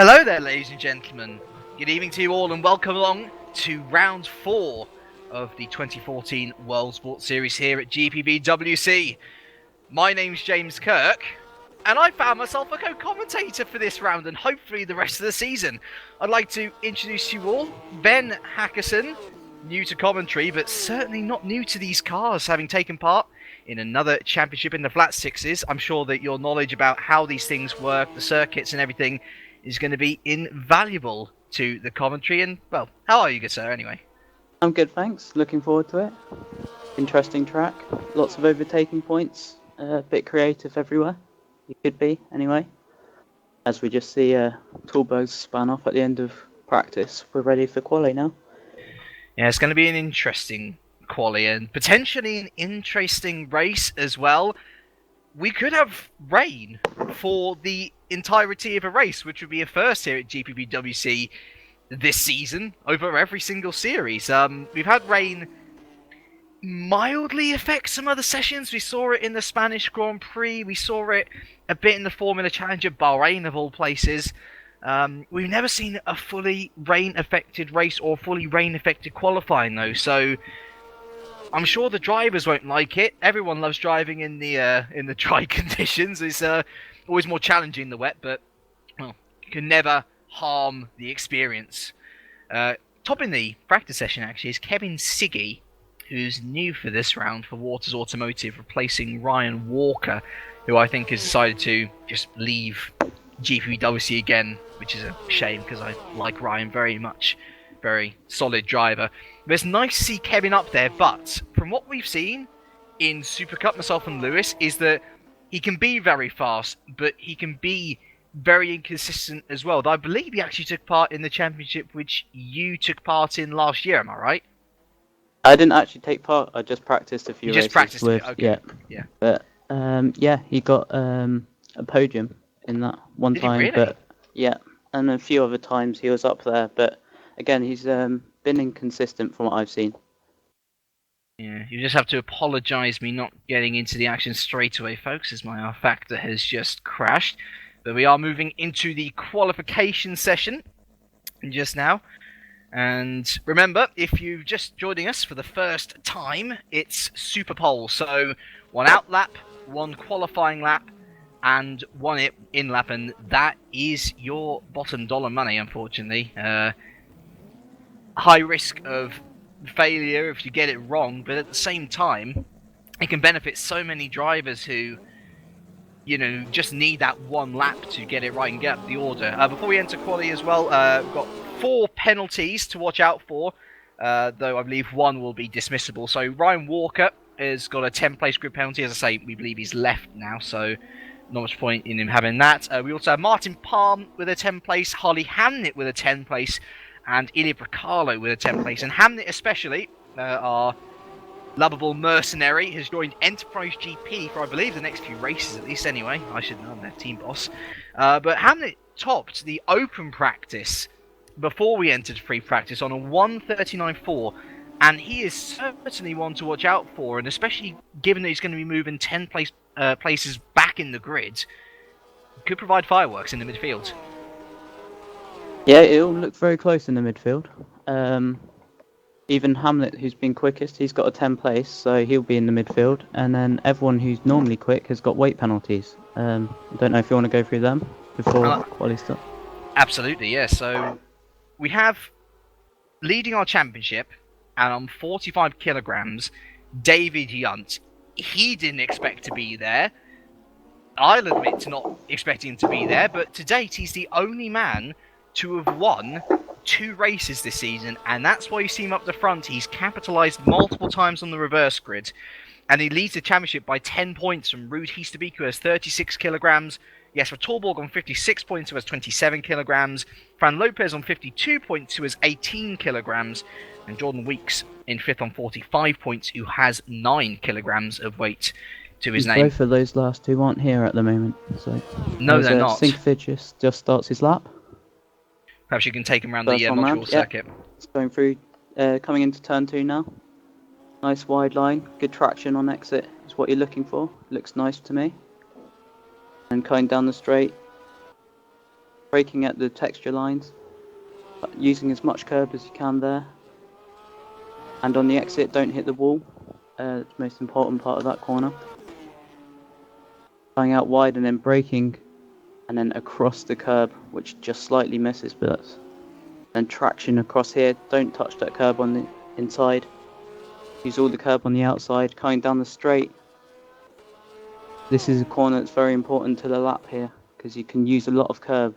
Hello there, ladies and gentlemen. Good evening to you all, and welcome along to round 4 of the 2014 World Sports Series here at GPVWC. My name's James Kirk, and I found myself a co-commentator for this round and hopefully the rest of the season. I'd like to introduce you all. Ben Hackeson, new to commentary, but certainly not new to these cars, having taken part in another championship in the flat sixes. I'm sure that your knowledge about how these things work, the circuits and everything, is going to be invaluable to the commentary. And, well, how are you, good sir, anyway? I'm good, thanks. Looking forward to it. Interesting track. Lots of overtaking points. A bit creative everywhere. You could be, anyway. As we just see Toolbo's span off at the end of practice. We're ready for quali now. Yeah, it's going to be an interesting quali and potentially an interesting race as well. We could have rain for the entirety of a race, which would be a first here at GPVWC this season over every single series. We've had rain mildly affect some other sessions. We saw it in the Spanish Grand Prix. We saw it a bit in the Formula Challenge at Bahrain, of all places. We've never seen a fully rain-affected race or fully rain-affected qualifying, though, so I'm sure the drivers won't like it. Everyone loves driving in the dry conditions. It's always more challenging in the wet, but well, you can never harm the experience. Topping the practice session, actually, is Kevin Siggy, who's new for this round for Waters Automotive, replacing Ryan Walker, who I think has decided to just leave GPWC again, which is a shame because I like Ryan very much. Very solid driver. But it's nice to see Kevin up there, but from what we've seen in Super Cup, myself and Lewis, is that he can be very fast, but he can be very inconsistent as well. I believe he actually took part in the championship which you took part in last year, am I right? I didn't actually take part, I just practiced a few races. You just practiced with, it, okay. Yeah. But, yeah, he got a podium in that one time. Did he really? But, yeah, and a few other times he was up there, but again, he's been inconsistent from what I've seen. Yeah, you just have to apologise me not getting into the action straight away, folks, as my R factor has just crashed. But we are moving into the qualification session just now. And remember, if you're just joining us for the first time, it's Super Pole. So, one out lap, one qualifying lap, and one in lap, and that is your bottom dollar money, unfortunately. High risk of failure if you get it wrong, but at the same time, it can benefit so many drivers who, you know, just need that one lap to get it right and get up the order. Before we enter quali as well, we've got 4 penalties to watch out for, though I believe one will be dismissible. So Ryan Walker has got a 10th-place grid penalty. As I say, we believe he's left now, so not much point in him having that. We also have Martin Palm with a 10th place, Harley Hamnett with a 10th place, and Ilya Bracalo with a 10th place. And Hamnett especially, our lovable mercenary, has joined Enterprise GP for, I believe, the next few races at least anyway. I should know, I'm their team boss. But Hamnett topped the open practice before we entered free practice on a 1:39.4. And he is certainly one to watch out for, and especially given that he's going to be moving 10 places back in the grid, could provide fireworks in the midfield. Yeah, it'll look very close in the midfield. Even Hamlet, who's been quickest, he's got a 10 place, so he'll be in the midfield. And then everyone who's normally quick has got weight penalties. I don't know if you want to go through them before quali starts. Absolutely, yeah. So we have leading our championship, and on 45 kilograms, David Yunt. He didn't expect to be there. I'll admit to not expecting him to be there, but to date, he's the only man to have won 2 races this season, and that's why you see him up the front. He's capitalised multiple times on the reverse grid, and he leads the championship by 10 points from Ruud Heasterbeek, who has 36 kilograms. Jesper Torborg on 56 points, who has 27 kilograms. Fran Lopez on 52 points, who has 18 kilograms. And Jordan Weeks in 5th on 45 points, who has 9 kilograms of weight to his name. Both of those last 2 aren't here at the moment. So no, they're not. Sinkovich just starts his lap. Perhaps you can take him around the Montreal circuit. It's going through, coming into turn 2 now. Nice wide line, good traction on exit is what you're looking for. Looks nice to me. And coming down the straight. braking at the texture lines, using as much curb as you can there. And on the exit, don't hit the wall. It's the most important part of that corner. Going out wide and then braking, and then across the curb, which just slightly misses, but that's... Then traction across here, don't touch that curb on the inside. Use all the curb on the outside, coming down the straight. This is a corner that's very important to the lap here, because you can use a lot of curb.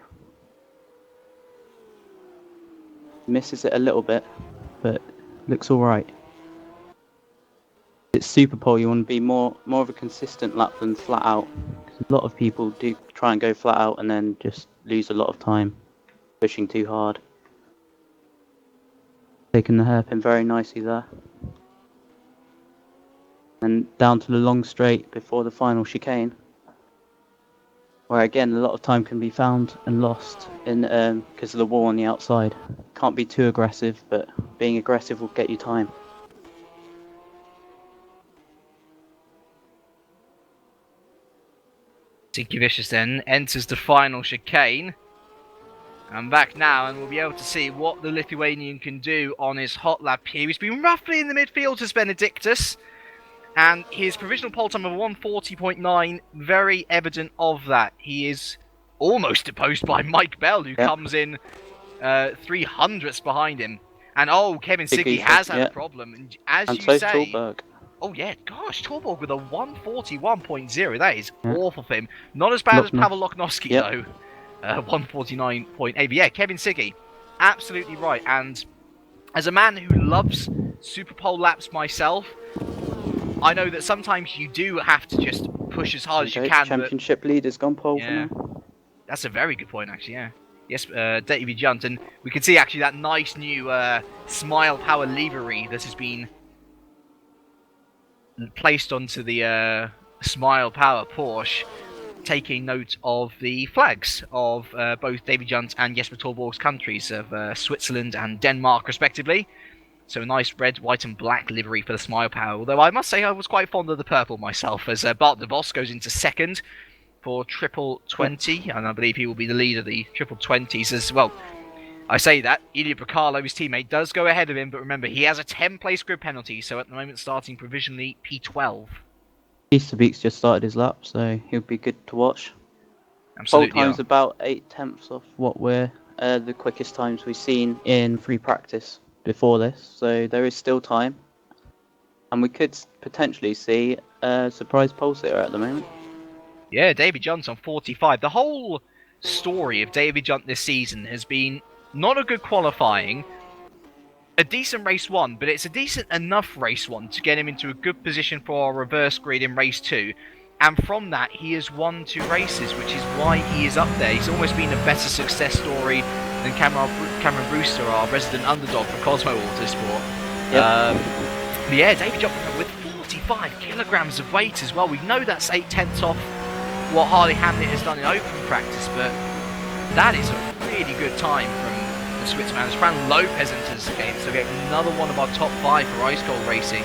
Misses it a little bit, but looks alright. It's super pole, you want to be more of a consistent lap than flat out. A lot of people do try and go flat out and then just lose a lot of time pushing too hard. Taking the hairpin very nicely there. And down to the long straight before the final chicane, where again a lot of time can be found and lost in because of the wall on the outside. Can't be too aggressive, but being aggressive will get you time. Tinky Vicious then enters the final chicane. I'm back now, and we'll be able to see what the Lithuanian can do on his hot lap here. He's been roughly in the midfield as Benedictus, and his provisional pole time of 140.9, very evident of that. He is almost opposed by Mike Bell, who comes in 300ths behind him. And Kevin Siggy has had a problem, and as you say... Torberg. Oh yeah, gosh, Torborg with a 141.0, that is awful for him. Not as bad as Pavel Loknowski though, 149.8, but yeah, Kevin Siggy, absolutely right. And as a man who loves Super Pole laps myself, I know that sometimes you do have to just push as hard as you can. Championship leader's gone pole for now. That's a very good point actually, yeah. Yes, David Junt, and we can see actually that nice new Smile Power livery that has been placed onto the Smile Power Porsche, taking note of the flags of both David Junt and Jesper Torborg's countries of Switzerland and Denmark, respectively. So a nice red, white and black livery for the Smile Power, although I must say I was quite fond of the purple myself, as Bart de Vos goes into second for triple 20, and I believe he will be the leader of the triple 20s as well. I say that, Ilya Bracalo, his teammate, does go ahead of him, but remember, he has a 10-place grid penalty, so at the moment starting provisionally P12. Easterbeek's just started his lap, so he'll be good to watch. Absolutely. Pole time's about 8/10 off what we're the quickest times we've seen in free practice before this, so there is still time. And we could potentially see a surprise pole sitter at the moment. Yeah, David Junt on 45. The whole story of David Junt this season has been not a good qualifying, a decent race 1, but it's a decent enough race 1 to get him into a good position for our reverse grid in race 2. And from that, he has won 2 races, which is why he is up there. He's almost been a better success story than Cameron Brewster, our resident underdog for Cosmo Autosport. Yep. But yeah, David Junt with 45 kilograms of weight as well. We know that's 8/10 off what Harley Hamlin has done in open practice, but that is a really good time from the Switzerland. As Fran Lopez enters the game, so we get another one of our top 5 for Ice Cold Racing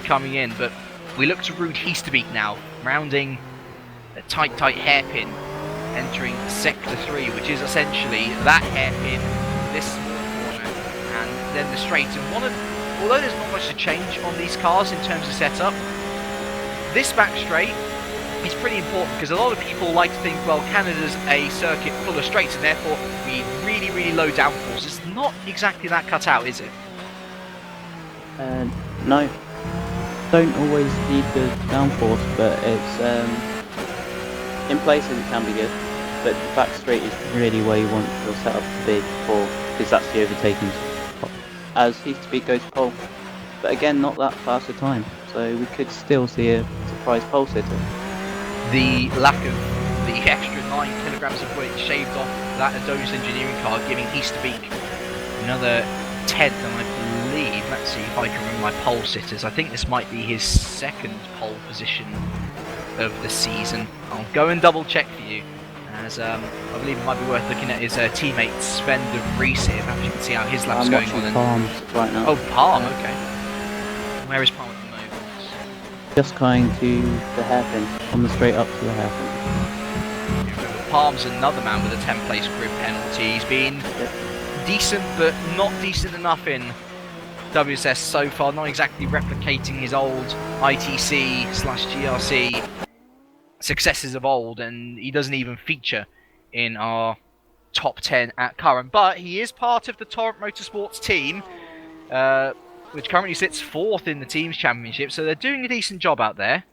coming in. But we look to Ruud Heesterbeek now, rounding a tight hairpin, entering Sector 3, which is essentially that hairpin, this small corner, and then the straight. And although there's not much to change on these cars in terms of setup, this back straight is pretty important, because a lot of people like to think, well, Canada's a circuit full of straights and therefore we need really, really low downforce. It's not exactly that cut out, is it? No. Don't always need the downforce, but it's in places it can be good. But the back straight is really where you want your setup to be, because that's the overtaking spot. As Heasterbeek goes pole, but again, not that fast a time, so we could still see a surprise pole sitter. The lack of the extra 9 kilograms of weight shaved off that Adonis Engineering car, giving Heasterbeek another 10th, and I believe, let's see if I can remember my pole sitters, I think this might be his second pole position of the season. I'll go and double check for you, as I believe it might be worth looking at his teammate Sven de Vries here. Perhaps you can see how his lap's going on. Palms right now. Oh, Palm, okay. Where is Palm at the moment? Just going to the hairpin, on the straight up to the hairpin. Palm's another man with a 10th place grid penalty. He's been decent, but not decent enough in WSS so far. Not exactly replicating his old ITC/GRC successes of old, and he doesn't even feature in our top 10 at current. But he is part of the Torrent Motorsports team, which currently sits 4th in the team's championship, so they're doing a decent job out there.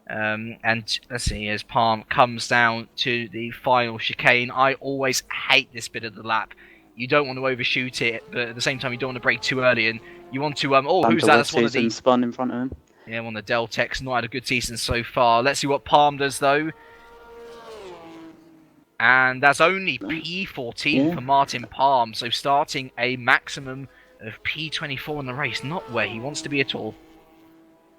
And let's see, as Palm comes down to the final chicane, I always hate this bit of the lap. You don't want to overshoot it, but at the same time you don't want to brake too early, and you want to who's that? That's one of the spun in front of him. Yeah, one of the Deltec's. Not had a good season so far. Let's see what Palm does though. And that's only P14 for Martin Palm, so starting a maximum of P24 in the race, not where he wants to be at all.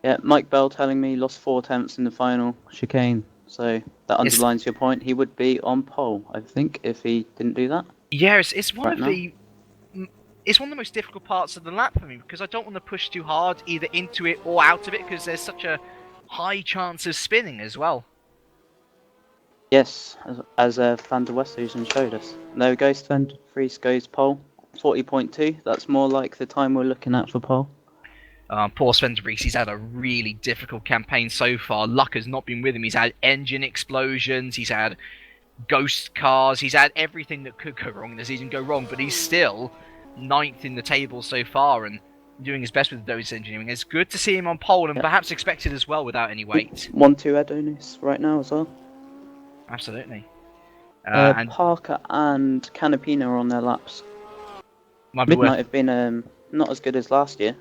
Yeah, Mike Bell telling me he lost 4 attempts in the final chicane, so that underlines your point. He would be on pole, I think, if he didn't do that. Yeah, it's one of the most difficult parts of the lap for me, because I don't want to push too hard either into it or out of it, because there's such a high chance of spinning as well. Yes, as Van der Westhuizen showed us. There we go, Sven Vries goes pole, 40.2. That's more like the time we're looking at for pole. Poor Sven de Vries, he's had a really difficult campaign so far. Luck has not been with him. He's had engine explosions, he's had ghost cars, he's had everything that could go wrong in the season go wrong, but he's still 9th in the table so far and doing his best with those engineering. It's good to see him on pole, and perhaps expected as well without any weight. 1-2 Adonis right now as well. Absolutely. And Parker and Canapino are on their laps. Midnight have been not as good as last year.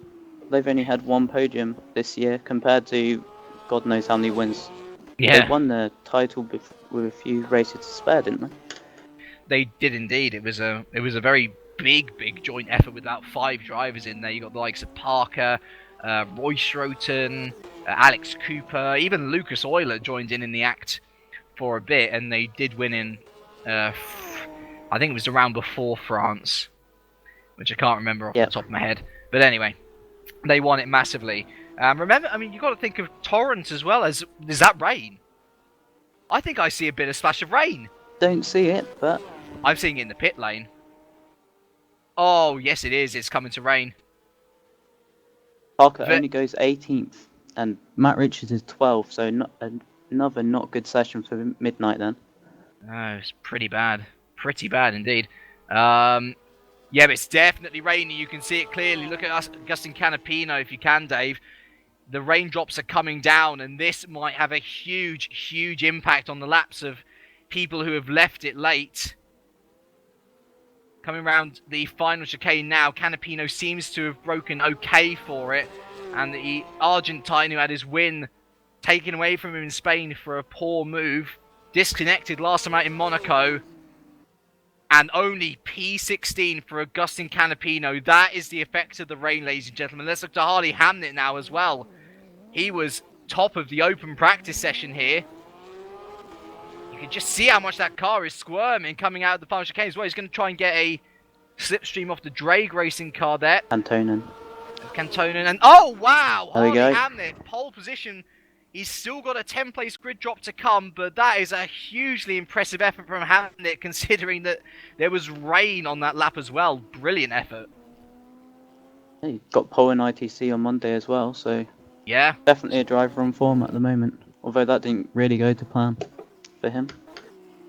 They've only had 1 podium this year compared to God knows how many wins. Yeah. They won the title with a few races to spare, didn't they? They did indeed. It was a very big joint effort with about 5 drivers in there. You got the likes of Parker, Roy Schroten, Alex Cooper, even Lucas Euler joined in the act for a bit, and they did win in I think it was the round before France, which I can't remember off the top of my head. But anyway, they won it massively. Remember, I mean, you've got to think of Torrent as well. Is that rain? I think I see a bit of splash of rain. Don't see it, but I'm seeing it in the pit lane. Oh, yes it is. It's coming to rain. Parker only goes 18th, and Matt Richards is 12th, so another not good session for Midnight then. Oh, it's pretty bad. Pretty bad indeed. Yeah, but it's definitely rainy. You can see it clearly. Look at us, Agustin Canapino, if you can, Dave. The raindrops are coming down, and this might have a huge impact on the laps of people who have left it late. Coming around the final chicane now, Canapino seems to have broken okay for it, and the Argentine who had his win taken away from him in Spain for a poor move, disconnected last time out in Monaco. And only P16 for Agustin Canapino. That is the effect of the rain, ladies and gentlemen. Let's look to Harley Hamnet now as well. He was top of the open practice session here. You can just see how much that car is squirming coming out of the final chicane as well. He's going to try and get a slipstream off the Drake Racing car there. Cantonen. And oh wow! There we go. Harley Hamnet, pole position. He's still got a 10th-place grid drop to come, but that is a hugely impressive effort from Hamnet, considering that there was rain on that lap as well. Brilliant effort. Yeah, he got pole in ITC on Monday as well, so yeah, definitely a driver on form at the moment. Although that didn't really go to plan for him.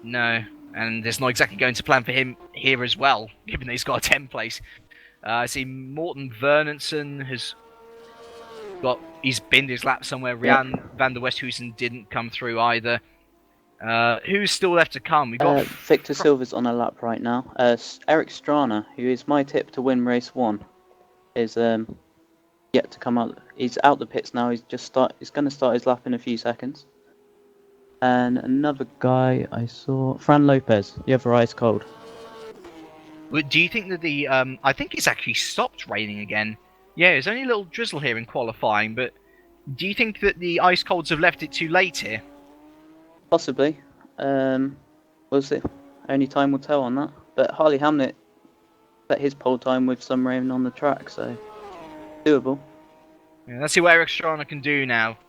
No, and it's not exactly going to plan for him here as well, given that he's got a 10th place. I see Morten Vernonson has he's binned his lap somewhere. Rian van der Westhuizen didn't come through either. Who's still left to come? We got Victor Silva's on a lap right now. Eric Strana, who is my tip to win race 1, is yet to come out. He's out the pits now. He's going to start his lap in a few seconds. And another guy I saw, Fran Lopez. The other ice cold. Do you think that the I think it's actually stopped raining again? Yeah, there's only a little drizzle here in qualifying, but do you think that the ice colds have left it too late here? Possibly. We'll see. Only time will tell on that. But Harley Hamnet set his pole time with some rain on the track, so doable. Yeah, let's see what Eric Strana can do now.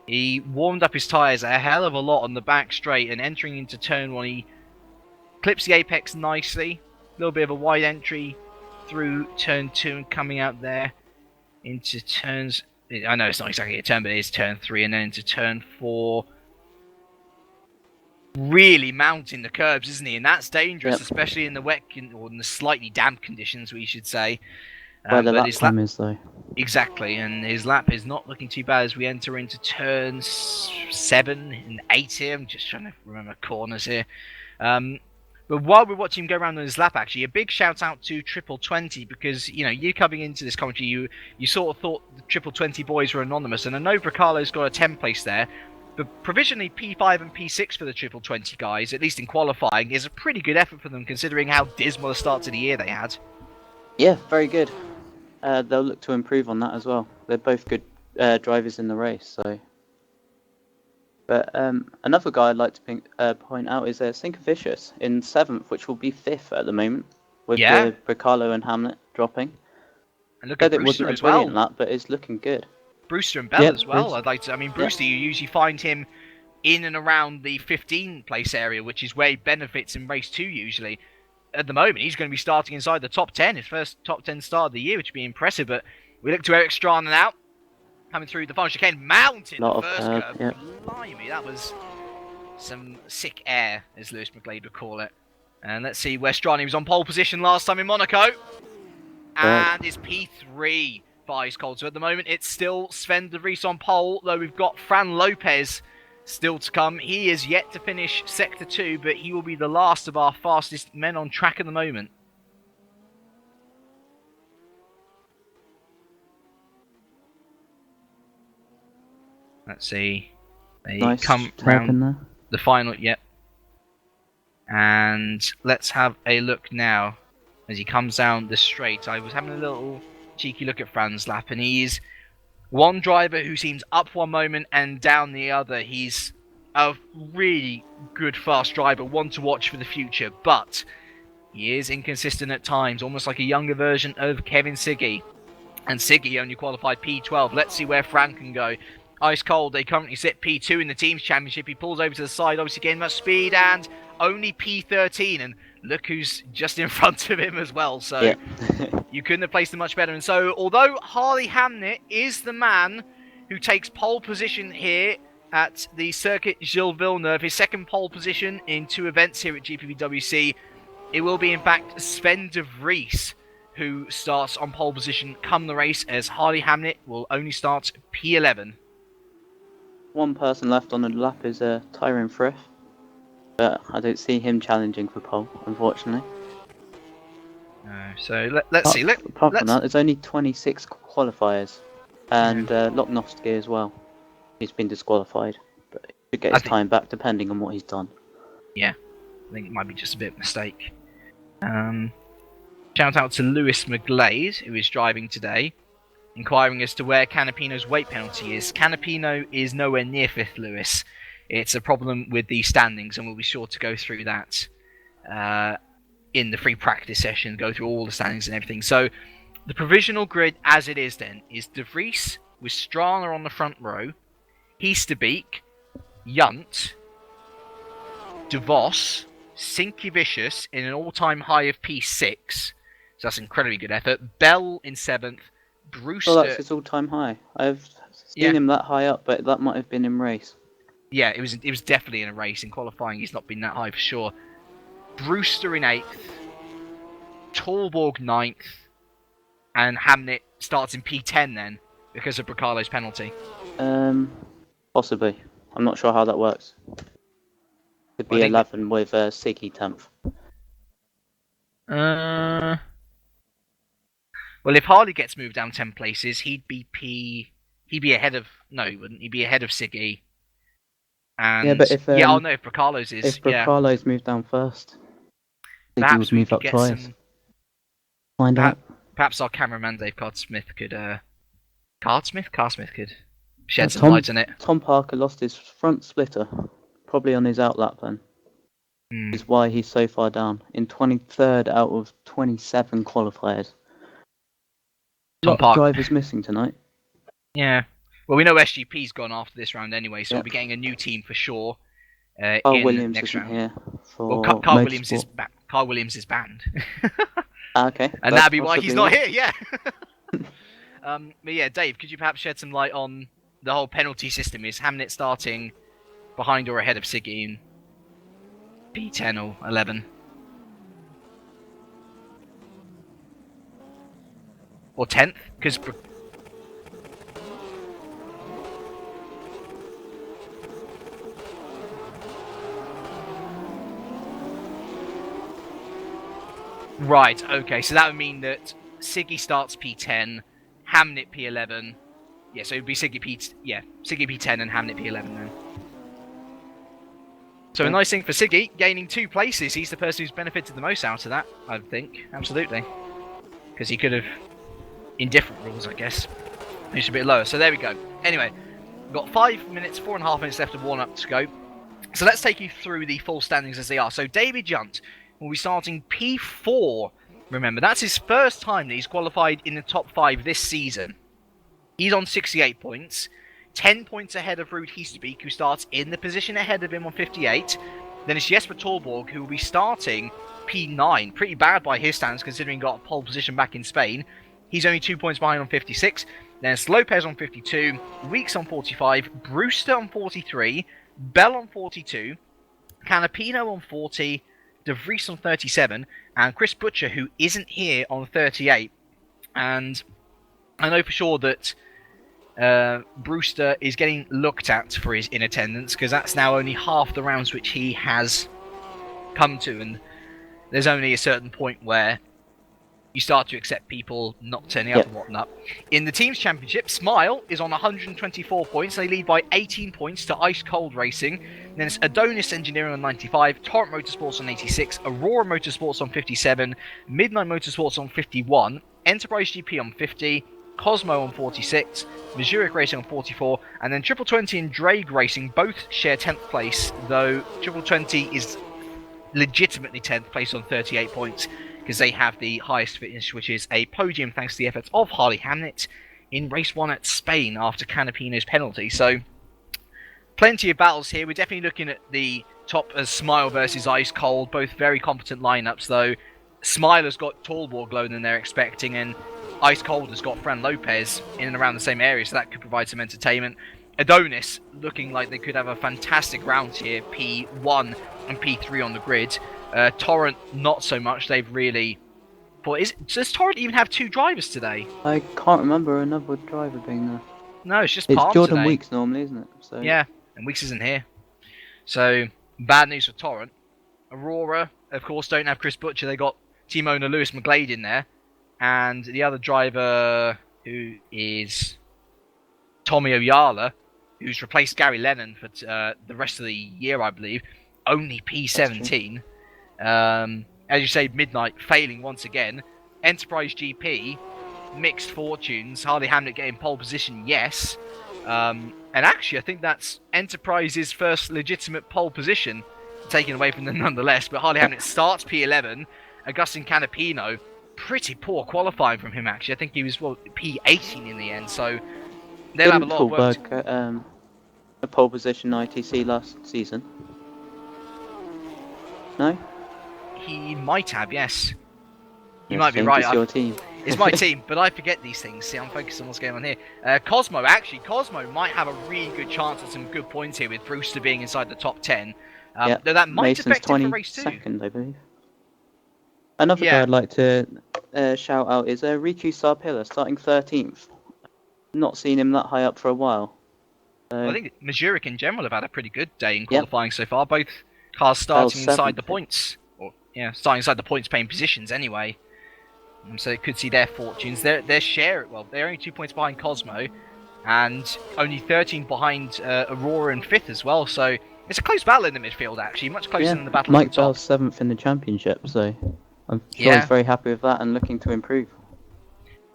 He warmed up his tyres a hell of a lot on the back straight, and entering into turn 1, he clips the apex nicely. A little bit of a wide entry through turn 2 and coming out there into turns... I know it's not exactly a turn, but it is turn 3, and then into turn 4. Really mounting the curbs, isn't he? And that's dangerous, especially in the wet or in the slightly damp conditions, we should say. Where the lap time is, though. Exactly, and his lap is not looking too bad as we enter into turns 7 and 8 here. I'm just trying to remember corners here. But while we're watching him go around on his lap, actually, a big shout out to Triple 20, because, you know, you coming into this commentary, you sort of thought the Triple 20 boys were anonymous, and I know Bracalo's got a 10th place there, but provisionally P5 and P6 for the Triple 20 guys, at least in qualifying, is a pretty good effort for them, considering how dismal a start to the year they had. Yeah, very good. They'll look to improve on that as well. They're both good drivers in the race, so... But another guy I'd like to point out is Vicious in 7th, which will be 5th at the moment, with Bracalo and Hamlet dropping. And look at Brewster as well. It wasn't a brilliant lap, but it's looking good. Brewster and Bell as well. I'd like to. I mean, Brewster, you usually find him in and around the 15th place area, which is where he benefits in race 2 usually. At the moment, he's going to be starting inside the top 10, his first top 10 start of the year, which would be impressive. But we look to Eric Strana now. Coming through the final chicane, mounted the first curve. Yep. Blimey, that was some sick air, as Lewis McGlade would call it. And let's see where Strani was on pole position last time in Monaco. And is P3 for Ice Cold. So at the moment, it's still Sven de Vries on pole, though we've got Fran Lopez still to come. He is yet to finish Sector 2, but he will be the last of our fastest men on track at the moment. Let's see. They come round the final, And let's have a look now as he comes down the straight. I was having a little cheeky look at Fran's lap, and he's one driver who seems up one moment and down the other. He's a really good fast driver, one to watch for the future, but he is inconsistent at times, almost like a younger version of Kevin Siggy. And Siggy only qualified P12. Let's see where Fran can go. Ice Cold, they currently sit P2 in the Teams Championship. He pulls over to the side, obviously gaining much speed, and only P13. And look who's just in front of him as well. So you couldn't have placed him much better. And so, although Harley Hamnet is the man who takes pole position here at the Circuit Gilles Villeneuve, his second pole position in 2 events here at GPVWC, it will be, in fact, Sven de Vries who starts on pole position come the race, as Harley Hamnet will only start P11. One person left on the lap is Tyrone Frith, but I don't see him challenging for pole, unfortunately. No, so let's see. Apart from that, there's only 26 qualifiers, and Lochnovsky as well. He's been disqualified, but he should get his time back depending on what he's done. Yeah, I think it might be just a bit of a mistake. Shout out to Lewis McGlade, who is driving today, inquiring as to where Canapino's weight penalty is. Canapino is nowhere near 5th, Lewis. It's a problem with the standings, and we'll be sure to go through that in the free practice session, go through all the standings and everything. So the provisional grid as it is then is De Vries with Strana on the front row, Heasterbeek, Yunt, De Vos, Sinky Vicious in an all-time high of P6. So that's incredibly good effort. Bell in 7th. Brewster... Oh, that's his all-time high. I've seen him that high up, but that might have been in race. Yeah, it was definitely in a race. In qualifying, he's not been that high for sure. Brewster in 8th. Torborg 9th. And Hamnet starts in P10 then, because of Bracalo's penalty. Possibly. I'm not sure how that works. Could be 11 with Siggy 10th. Well, if Harley gets moved down 10 places, he'd be ahead of... No, he wouldn't. He'd be ahead of Siggy. And... Yeah, but if... if Bracalo's is... If Bracalo's moved down first, Siggy would move up twice. Find out. Perhaps our cameraman Dave Cardsmith could... Cardsmith could shed some light on it. Tom Parker lost his front splitter, probably on his outlap then. Is why he's so far down. In 23rd out of 27 qualifiers. A lot of drivers missing tonight. Yeah. Well, we know SGP's gone after this round anyway, so Yep. we'll be getting a new team for sure Carl in Williams next isn't round. here for Well, Carl Williams is motorsport. Carl Williams is banned. Okay. And that's that'd be why he's not possibly here, yeah. But yeah, Dave, could you perhaps shed some light on the whole penalty system? Is Hamnet starting behind or ahead of Siggy in P10 or 11? Or 10th? Because... Right, okay, so that would mean that Siggy starts P10, Hamnet P11. Yeah, so it would be Siggy P10 and Hamnet P11 then. So a nice thing for Siggy, gaining 2 places. He's the person who's benefited the most out of that, I think. Absolutely. Because he could have, in different rules, I guess, finished a bit lower. So there we go. Anyway, we've got 4.5 minutes left of warm-up to go. So let's take you through the full standings as they are. So David Junt will be starting P4. Remember, that's his first time that he's qualified in the top 5 this season. He's on 68 points, 10 points ahead of Ruud Heestebeek, who starts in the position ahead of him on 58. Then it's Jesper Torborg, who will be starting P9. Pretty bad by his standards, considering he got a pole position back in Spain. He's only 2 points behind on 56. Then it's Lopez on 52, Weeks on 45, Brewster on 43, Bell on 42, Canapino on 40, De Vries on 37, and Chris Butcher, who isn't here, on 38. And I know for sure that Brewster is getting looked at for his in attendance, because that's now only half the rounds which he has come to, and there's only a certain point where you start to accept people not turning up and whatnot. In the Teams Championship, Smile is on 124 points. They lead by 18 points to Ice Cold Racing. Then it's Adonis Engineering on 95, Torrent Motorsports on 86, Aurora Motorsports on 57, Midnight Motorsports on 51, Enterprise GP on 50, Cosmo on 46, Mazurek Racing on 44, and then Triple 20 and Drake Racing both share 10th place, though Triple 20 is legitimately 10th place on 38 points, because they have the highest finish, which is a podium thanks to the efforts of Harley Hamnet in race 1 at Spain after Canapino's penalty. So, plenty of battles here. We're definitely looking at the top as Smile versus Ice Cold, both very competent lineups, though Smile has got Torborg lower than they're expecting, and Ice Cold has got Fran Lopez in and around the same area, so that could provide some entertainment. Adonis looking like they could have a fantastic round here, P1 and P3 on the grid. Torrent, not so much. They've really... Does Torrent even have 2 drivers today? I can't remember another driver being there. No, it's just It's Palm Jordan today. Weeks normally, isn't it? So Yeah, and Weeks isn't here. So, bad news for Torrent. Aurora, of course, don't have Chris Butcher. They got team owner Lewis McGlade in there. And the other driver, who is Tommy Oyala, who's replaced Gary Lennon for the rest of the year, I believe, only P17. As you say, Midnight failing once again. Enterprise GP, mixed fortunes. Harley Hamnet getting pole position, yes. And actually, I think that's Enterprise's first legitimate pole position, taken away from them nonetheless. But Harley Hamnet starts P11. Augustin Canapino, pretty poor qualifying from him, actually. I think he was, P18 in the end. So they'll have a lot of work. A pole position ITC last season. No? He might have, yes. You might be right. It's your team. It's my team, but I forget these things. See, I'm focused on what's going on here. Cosmo might have a really good chance at some good points here with Brewster being inside the top 10. Though that might Mason's affect him for race 2. 22nd, I believe. Another guy I'd like to shout out is Riku Sarpilla, starting 13th. Not seen him that high up for a while. I think Mazurek in general have had a pretty good day in qualifying so far. Both cars starting inside the points. Starting inside the points paying positions anyway. So they could see their fortunes. Their share, they're only 2 points behind Cosmo, and only 13 behind Aurora in 5th as well. So it's a close battle in the midfield, actually, much closer than the battle Mike at the top. Bell's 7th in the championship, so I'm sure he's very happy with that and looking to improve.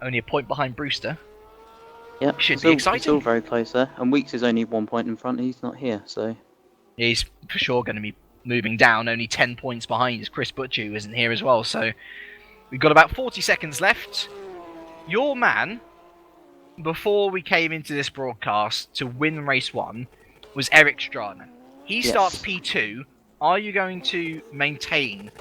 Only a point behind Brewster. Yep, Should be exciting. It's all very close there, and Weeks is only 1 point in front, and he's not here, so... He's for sure going to be moving down, only 10 points behind is Chris Butcher, who isn't here as well, so... We've got about 40 seconds left. Your man, before we came into this broadcast to win race 1 was Eric Strana. He Yes. starts P2. Are you going to maintain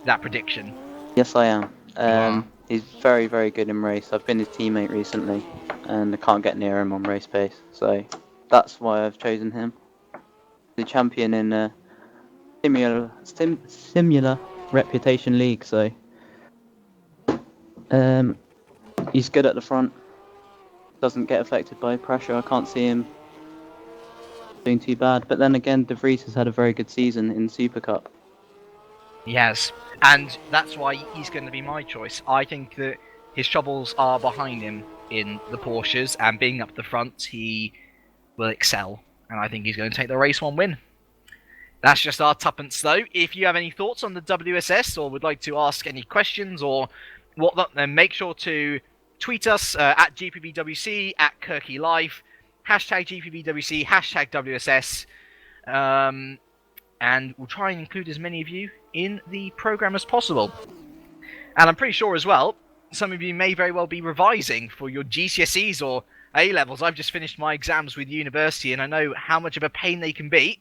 that prediction? Yes, I am. are. He's very, very good in race. I've been his teammate recently, and I can't get near him on race pace. So that's why I've chosen him. The champion in similar reputation league. So he's good at the front. Doesn't get affected by pressure. I can't see him doing too bad. But then again, De Vries has had a very good season in Super Cup. He has. And that's why he's going to be my choice. I think that his troubles are behind him in the Porsches, and being up the front, he will excel. And I think he's going to take the race 1 win. That's just our tuppence, though. If you have any thoughts on the WSS, or would like to ask any questions or whatnot, then make sure to tweet us at GPVWC, at Kirky Live, hashtag GPVWC, hashtag WSS. And we'll try and include as many of you in the program as possible. And I'm pretty sure as well, some of you may very well be revising for your GCSEs or A-levels. I've just finished my exams with university, and I know how much of a pain they can be.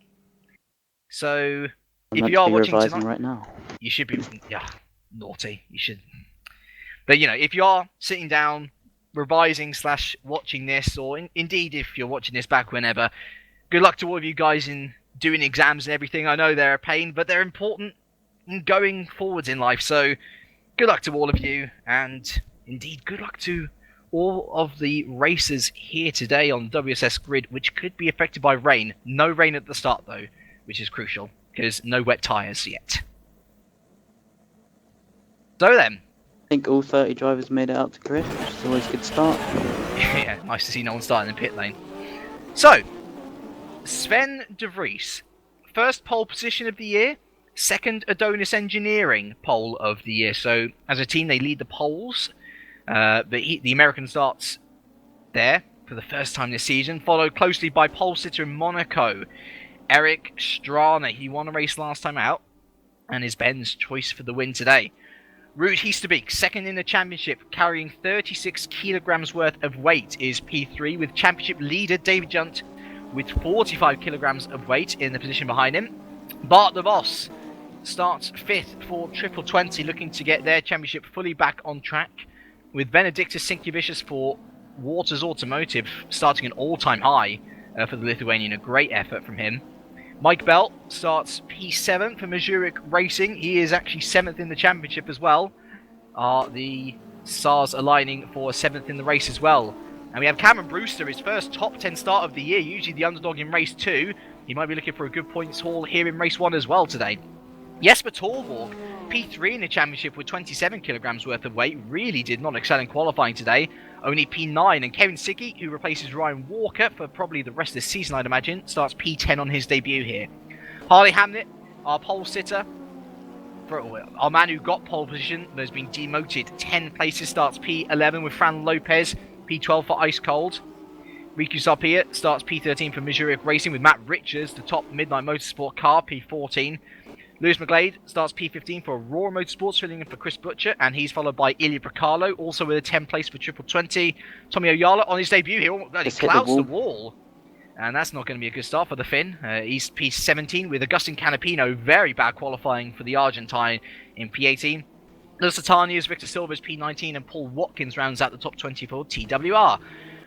So, if you are watching revising tonight, right now, you should be, naughty. You should. But if you are sitting down, revising / watching this, or indeed if you're watching this back whenever, good luck to all of you guys in doing exams and everything. I know they're a pain, but they're important in going forwards in life. So good luck to all of you, and indeed good luck to all of the racers here today on WSS Grid, which could be affected by rain. No rain at the start though, which is crucial, because no wet tyres yet. So then. I think all 30 drivers made it out to grid, which is always a good start. Yeah, nice to see no one starting in the pit lane. So, Sven De Vries, first pole position of the year, second Adonis Engineering pole of the year. So, as a team, they lead the poles. The American starts there for the first time this season, followed closely by pole sitter in Monaco, Eric Strana. He won a race last time out, and is Ben's choice for the win today. Ruud Heesterbeek, second in the championship, carrying 36 kilograms worth of weight, is P3, with championship leader David Junt with 45 kilograms of weight in the position behind him. Bart de Vos starts 5th for Triple 20, looking to get their championship fully back on track, with Benedictus Sinkevicius for Waters Automotive starting an all-time high for the Lithuanian. A great effort from him. Mike Bell starts P7 for Mazurek Racing. He is actually 7th in the championship as well. The stars aligning for 7th in the race as well. And we have Cameron Brewster, his first top 10 start of the year, usually the underdog in race 2. He might be looking for a good points haul here in race 1 as well today. Jesper Torborg, P3 in the championship with 27 kilograms worth of weight, really did not excel in qualifying today. Only P9, and Kevin Siggy, who replaces Ryan Walker for probably the rest of the season, I'd imagine, starts P10 on his debut here. Harley Hamnet, our pole sitter, our man who got pole position, but has been demoted 10 places, starts P11 with Fran Lopez, P12 for Ice Cold. Riku Sarpia starts P13 for Mazurek Racing with Matt Richards, the top Midnight Motorsport car, P14. Lewis McGlade starts P15 for Aurora Motorsports, filling in for Chris Butcher, and he's followed by Ilya Bracalo, also with a 10 place for Triple 20. Tommy Oyala on his debut here, he clouds the wall. And that's not going to be a good start for the Finn. He's P17 with Agustin Canapino, very bad qualifying for the Argentine in P18. Lusitania's Victor Silva's P19, and Paul Watkins rounds out the top 20 for TWR.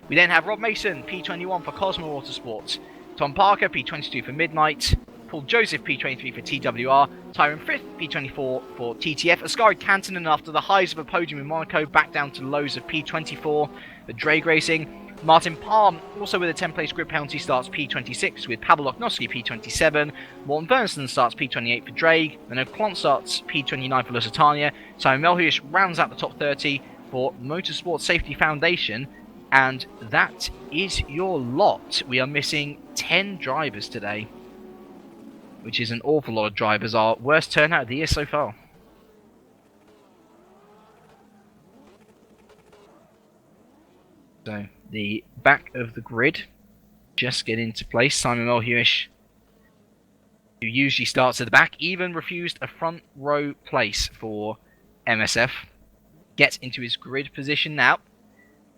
We then have Rob Mason, P21 for Cosmo Autosports. Tom Parker, P22 for Midnight. Paul Joseph, P23 for TWR. Tyron Frith, P24 for TTF. Ascari Cantonen, after the highs of a podium in Monaco, back down to the lows of P24 for Drag Racing. Martin Palm, also with a 10-place grid penalty, starts P26 with Pavel Oknowski, P27. Morten Bernstein starts P28 for Drake. Then O'Clont starts P29 for Lusitania. Simon Melhuish rounds out the top 30 for Motorsport Safety Foundation. And that is your lot. We are missing 10 drivers today, which is an awful lot of drivers. Our worst turnout of the year so far. So, the back of the grid just get into place. Simon Melhuish, who usually starts at the back, even refused a front row place for MSF, gets into his grid position now.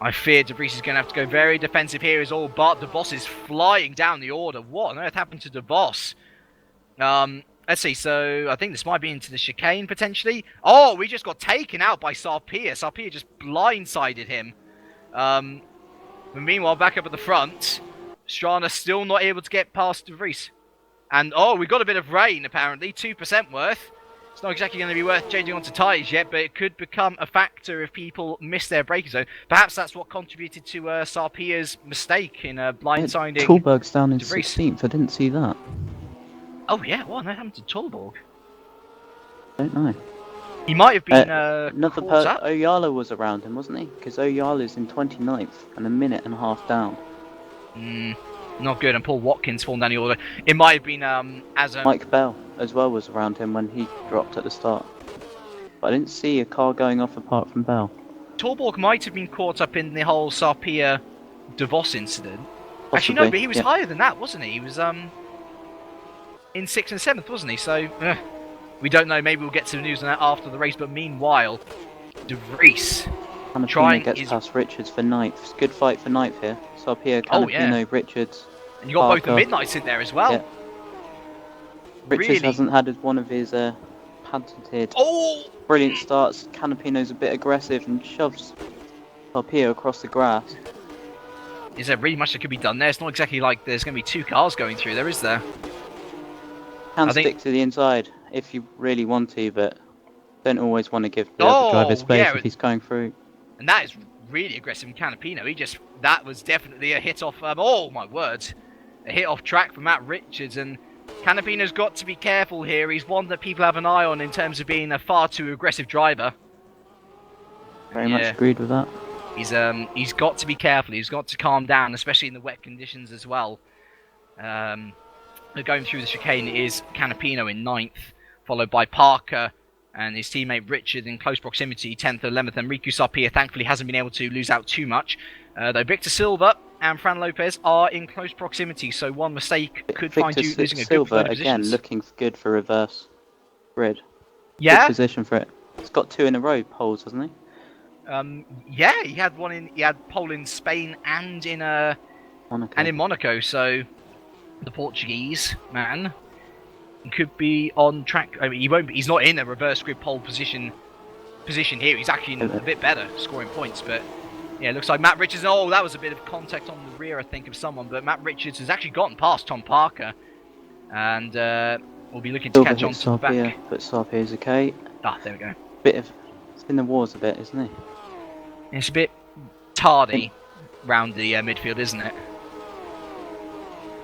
I fear De Vries is going to have to go very defensive here as all but De Vos is flying down the order. What on earth happened to De Vos? Let's see, so I think this might be into the chicane potentially. Oh, we just got taken out by Sarpia. Sarpia just blindsided him. But meanwhile, back up at the front, Strana still not able to get past De Vries. And oh, we got a bit of rain apparently, 2% worth. It's not exactly going to be worth changing onto tyres yet, but it could become a factor if people miss their braking zone. Perhaps that's what contributed to Sarpia's mistake in blindsiding Tulberg's down in De Vries. 16th, I didn't see that. Oh yeah, what happened to Tulborg? Don't know. He might have been another caught up. Oyala was around him, wasn't he? Because Oyala's in 29th and a minute and a half down. Not good, and Paul Watkins falling down the order. It might have been Mike Bell as well was around him when he dropped at the start. But I didn't see a car going off apart from Bell. Torborg might have been caught up in the whole Sarpia De Vos incident. Possibly, Actually, no, but he was higher than that, wasn't he? He was in 6th and 7th, wasn't he? So, we don't know. Maybe we'll get some news on that after the race. But meanwhile, De Vries Canapino gets past Richards for 9th. It's a good fight for 9th here. Sarpia, Canapino, Richards. And you got Parker. both the Midnights in there as well. Yeah. Richards hasn't had one of his patented brilliant starts. Canapino's a bit aggressive and shoves Sarpia across the grass. Is there really much that could be done there? It's not exactly like there's going to be two cars going through there, is there? Can stick to the inside if you really want to, but don't always want to give the other driver space if he's going through. And that is really aggressive from Canapino. That was definitely a hit off, oh my word, a hit off track from Matt Richards, and Canapino's got to be careful here. He's one that people have an eye on in terms of being a far too aggressive driver. Very much agreed with that. He's got to be careful. He's got to calm down, especially in the wet conditions as well. Going through the chicane is Canapino in 9th, followed by Parker and his teammate Richard in close proximity, 10th and 11th. And Riku Sarpia thankfully hasn't been able to lose out too much. Though Victor Silva and Fran Lopez are in close proximity, so one mistake could find you losing a good third position. Again, looking good for reverse grid. Yeah? Good position for it. He's got 2 in a row poles, hasn't he? Yeah, he had pole in Spain and in Monaco, so the Portuguese man could be on track. I mean, he won't. He's not in a reverse grid pole position here. He's actually in a bit better scoring points. But yeah, it looks like Matt Richards. Oh, that was a bit of contact on the rear, I think, of someone. But Matt Richards has actually gotten past Tom Parker, and will be looking to catch on to the back. But Sarpia's okay. Ah, there we go. It's in the wars a bit, isn't he? It's a bit tardy round the midfield, isn't it?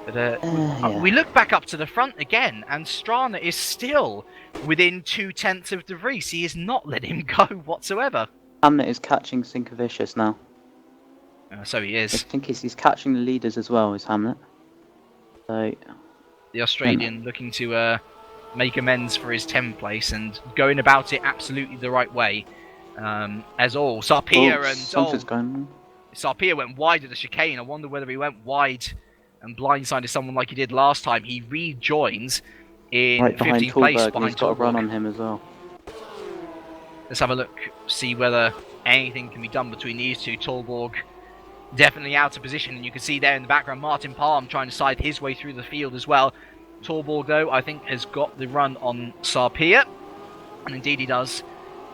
But we look back up to the front again, and Strana is still within 2/10 of De Vries. He is not letting him go whatsoever. Hamnet is catching Sinkevicius now. So he is. I think he's catching the leaders as well, is Hamnet. So the Australian looking to make amends for his 10th place and going about it absolutely the right way. As all Sarpia something's going on. Sarpia went wide of the chicane. I wonder whether he went wide and blindsided someone like he did last time. He rejoins in 15th place behind He's got a run on him as well. Let's have a look, see whether anything can be done between these two. Torborg definitely out of position, and you can see there in the background Martin Palm trying to scythe his way through the field as well. Torborg, though, I think has got the run on Sarpia, and indeed he does,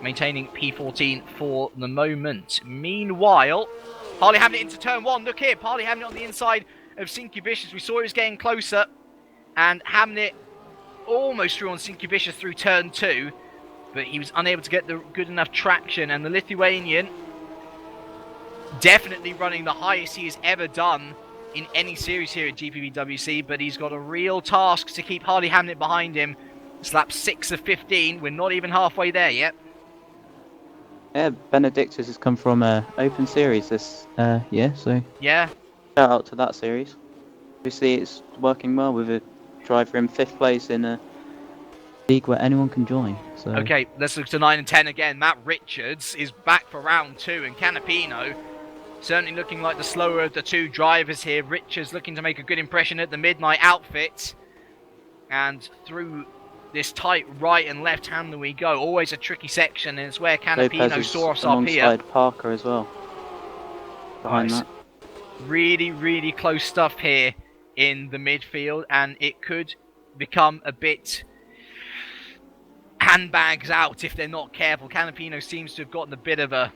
maintaining P14 for the moment. Meanwhile, Harley Hamnet into turn 1. Look here, Harley Hamnet on the inside of Sinkevicius. We saw he was getting closer, and Hamnet almost threw on Sinkevicius through turn 2, but he was unable to get the good enough traction, and the Lithuanian definitely running the highest he has ever done in any series here at GPVWC, but he's got a real task to keep Harley Hamnet behind him. Slap 6 of 15, we're not even halfway there yet. Yeah, Benedictus has come from Open Series this year, so yeah, shout out to that series. Obviously it's working well with a driver in 5th place in a league where anyone can join. So okay, let's look to 9 and 10 again. Matt Richards is back for round 2, and Canapino certainly looking like the slower of the two drivers here. Richards looking to make a good impression at the midnight outfit, and through this tight right and left hand that we go. Always a tricky section, and it's where Canapino saw off Sarpia. Alongside Parker as well. behind Nice. that. Really, really close stuff here in the midfield, and it could become a bit handbags out if they're not careful. Canapino seems to have gotten a bit of a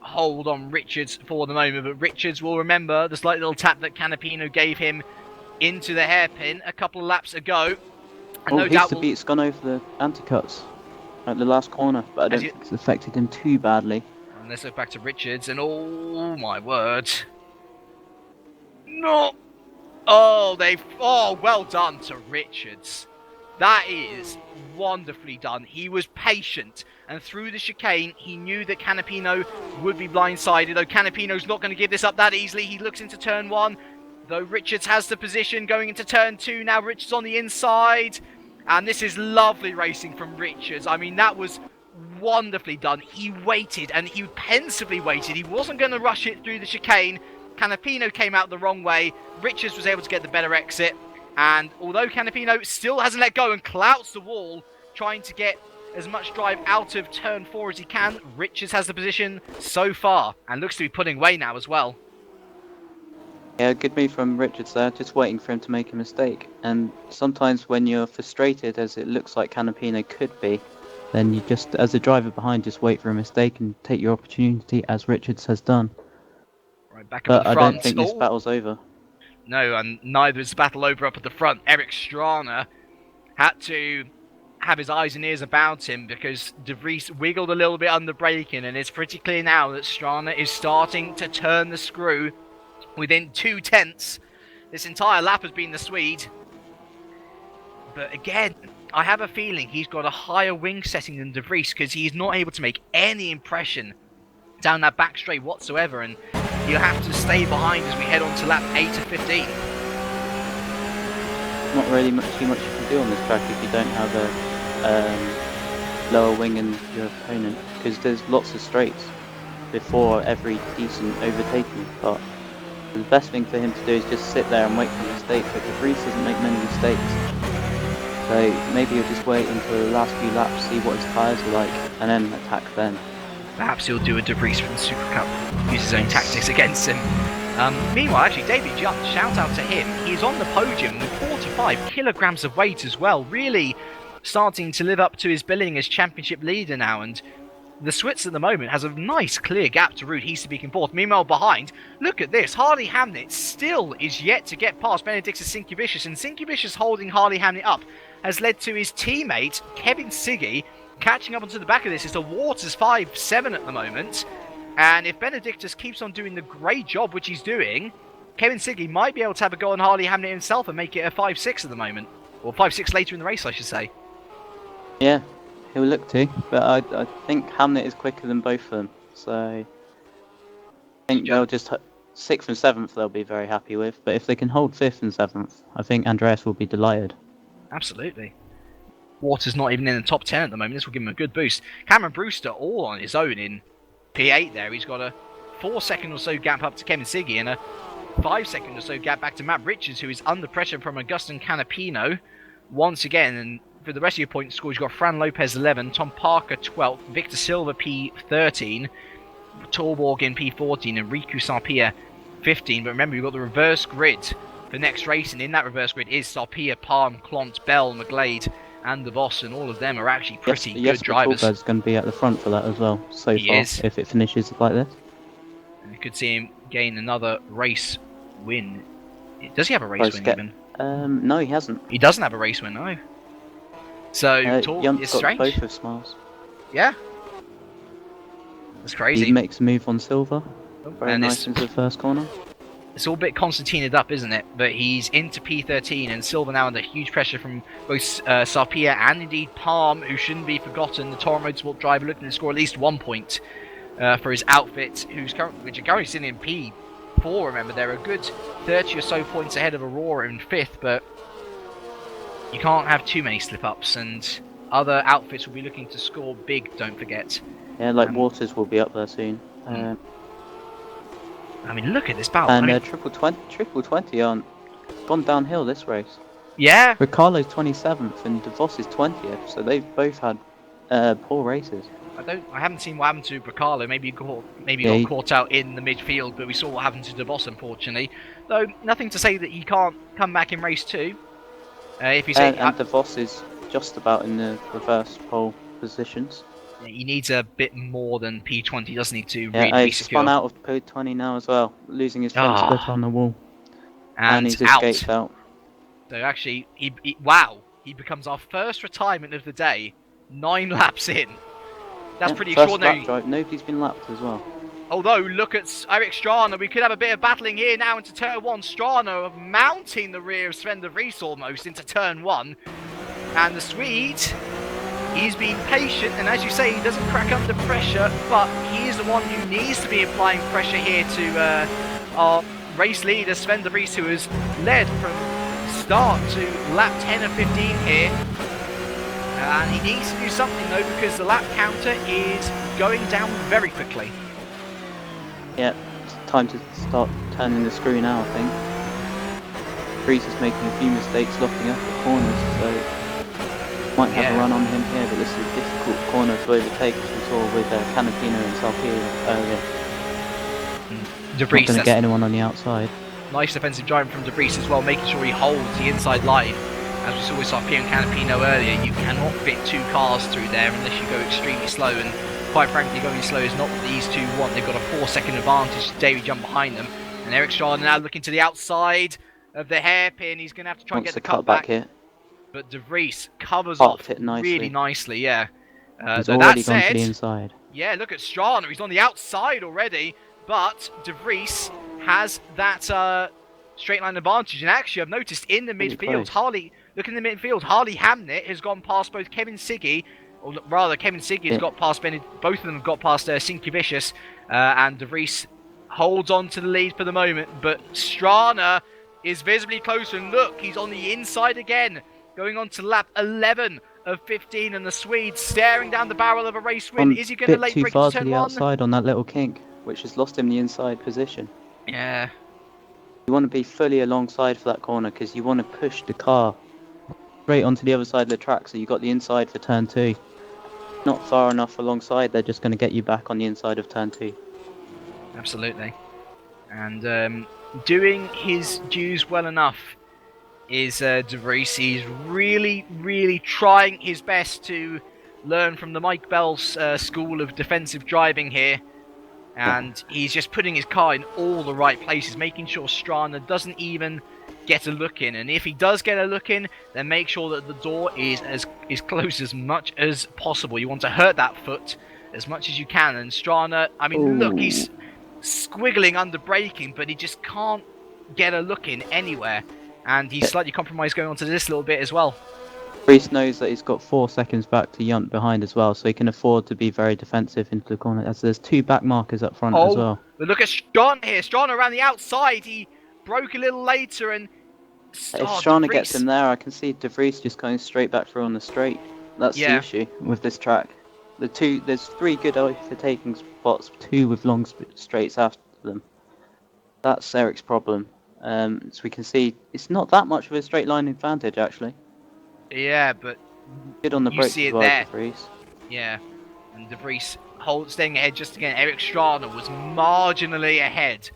hold on Richards for the moment, but Richards will remember the slight little tap that Canapino gave him into the hairpin a couple of laps ago. And no doubt Beat's gone over the anti-cuts at the last corner, but I don't think it's affected him too badly. And let's look back to Richards, and oh my word. No! Oh, well done to Richards. That is wonderfully done. He was patient, and through the chicane, he knew that Canapino would be blindsided, though Canapino's not going to give this up that easily. He looks into turn 1, though Richards has the position going into turn 2. Now Richards on the inside, and this is lovely racing from Richards. I mean, that was wonderfully done. He waited, and he pensively waited. He wasn't going to rush it through the chicane. Canapino came out the wrong way. Richards was able to get the better exit. And although Canapino still hasn't let go and clouts the wall, trying to get as much drive out of turn 4 as he can, Richards has the position so far and looks to be putting away now as well. Yeah, good move from Richards there, just waiting for him to make a mistake. And sometimes when you're frustrated, as it looks like Canapino could be, then you just, as a driver behind, just wait for a mistake and take your opportunity, as Richards has done. Right, back up at the front. I don't think this battle's over. No, and neither is the battle over up at the front. Eric Strana had to have his eyes and ears about him because De Vries wiggled a little bit under braking, and it's pretty clear now that Strana is starting to turn the screw within 2/10. This entire lap has been the Swede. But again, I have a feeling he's got a higher wing setting than De Vries because he's not able to make any impression down that back straight whatsoever, and you'll have to stay behind as we head on to lap 8 of 15. Not really too much you can do on this track if you don't have a lower wing in your opponent, because there's lots of straights before every decent overtaking part. The best thing for him to do is just sit there and wait for a mistake, but De Vries doesn't make many mistakes. So maybe he'll just wait until the last few laps, see what his tyres are like, and then attack then. Perhaps he'll do a De Vries from the Super Cup, use his own tactics against him. Meanwhile, actually, David Jutt, shout out to him. He's on the podium with 45 kilograms of weight as well, really starting to live up to his billing as championship leader now. And the Switz at the moment has a nice clear gap to Ruud Heasterbeek and fourth. Meanwhile, behind, look at this. Harley Hamnet still is yet to get past Benedictus Sinkevicius, and Sinkevicius holding Harley Hamnet up has led to his teammate, Kevin Siggy, catching up onto the back of this. It's a Waters 5-7 at the moment. And if Benedictus keeps on doing the great job which he's doing, Kevin Siggy might be able to have a go on Harley Hamnet himself and make it a 5-6 at the moment. Or 5-6 later in the race, I should say. Yeah, he'll look to. But I think Hamnet is quicker than both of them. So I think they'll just... 6th and 7th they'll be very happy with. But if they can hold 5th and 7th, I think Andreas will be delighted. Absolutely. Waters not even in the top 10 at the moment. This will give him a good boost. Cameron Brewster all on his own in P8 there. He's got a 4-second or so gap up to Kevin Siggy and a 5-second or so gap back to Matt Richards, who is under pressure from Augustin Canapino once again. And for the rest of your point scores, you've got Fran Lopez 11, Tom Parker 12th, Victor Silva P13, Torborg in P14, and Riku Sarpia 15. But remember, you've got the reverse grid for next race, and in that reverse grid is Sarpia, Palm, Clont, Bell, McGlade, and the boss, and all of them are actually pretty good drivers. Yes, going to be at the front for that as well, so far, if it finishes like this. And you could see him gain another race win. Does he have a race win even? No, he hasn't. He doesn't have a race win, no. So, it's strange. Both of Smiles. Yeah. That's crazy. He makes a move on Silver. Very and nice into the first corner. It's all a bit Constantined up, isn't it? But he's into P13, and Silver now under huge pressure from both Sarpia and indeed Palm, who shouldn't be forgotten. The Toro Motorsport driver looking to score at least 1 point for his outfit, which are currently sitting in P4. Remember, they're a good 30 or so points ahead of Aurora in 5th, but you can't have too many slip-ups, and other outfits will be looking to score big, don't forget. Yeah, like Waters will be up there soon. I mean, look at this battle. And triple 20 aren't gone downhill this race. Yeah. Riccardo's 27th and DeVos is 20th, so they've both had poor races. I haven't seen what happened to Bracalo. Maybe he Yeah, got caught out in the midfield, but we saw what happened to DeVos, unfortunately. Though nothing to say that he can't come back in race 2. If you say and DeVos is just about in the reverse pole positions. he needs a bit more than P20, doesn't he, to Yeah, really be he's spun secure? out of P20 now as well, losing his front split on the wall, and he's out. escaped out. So actually, wow, he becomes our first retirement of the day, 9 laps in. That's pretty first extraordinary. lap drive. Nobody's been lapped as well. Although, look at Eric Strana. We could have a bit of battling here now into turn 1. Strana mounting the rear of Sven de Vries almost into turn 1. And the Swede, he's been patient, and as you say, he doesn't crack under pressure, but he is the one who needs to be applying pressure here to our race leader, Sven de Vries, who has led from start to lap 10 of 15 here. And he needs to do something, though, because the lap counter is going down very quickly. Yeah, it's time to start turning the screw now, I think. Vries is making a few mistakes locking up the corners, so might have a run on him here, but this is a difficult corner to overtake, as we saw with Canapino and Salpio earlier. De Vries, not going to get anyone on the outside. Nice defensive driving from De Vries as well, making sure he holds the inside line. As we saw with Salpio and Canapino earlier, you cannot fit 2 cars through there unless you go extremely slow, and quite frankly, going slow is not what these two want. They've got a 4-second advantage to Davey jump behind them. And Eric Strada now looking to the outside of the hairpin. He's going to have to try and get the cut back here. But De Vries covers off it nicely. really nicely, yeah. He's already gone to the inside. Yeah, look at Strada. He's on the outside already. But De Vries has that straight line advantage. And actually, I've noticed in the midfield, look in the midfield, Harley Hamnet has gone past both Kevin Siggy, or rather, Kevin Siggy has got past both of them have got past Sinky Vicious, and De Vries holds on to the lead for the moment, but Strana is visibly closer, and look, he's on the inside again, going on to lap 11 of 15, and the Swede staring down the barrel of a race win. Is he going to late break to turn 1? The outside on that little kink, which has lost him the inside position. Yeah. You want to be fully alongside for that corner, because you want to push the car straight onto the other side of the track, so you got the inside for turn 2. Not far enough alongside, they're just going to get you back on the inside of turn 2. Absolutely. And doing his dues well enough is De Vries. He's really, really trying his best to learn from the Mike Bell's school of defensive driving here. And he's just putting his car in all the right places, making sure Strana doesn't even get a look in, and if he does get a look in, then make sure that the door is close as much as possible. You want to hurt that foot as much as you can, and Strana, I mean, look, he's squiggling under braking, but he just can't get a look in anywhere, and he's slightly compromised going onto this little bit as well. Reese knows that he's got 4 seconds back to Yunt behind as well, so he can afford to be very defensive into the corner, as there's 2 back markers up front as well. But look at Strana here. Strana around the outside. He broke a little later, and if Strana gets him there, I can see De Vries just going straight back through on the straight. That's the issue with this track. There's 3 good overtaking spots, 2 with long straights after them. That's Eric's problem. So we can see it's not that much of a straight line advantage actually. Yeah, but good on the brakes as well, De Vries. Yeah, and De Vries staying ahead just again. Eric Strana was marginally ahead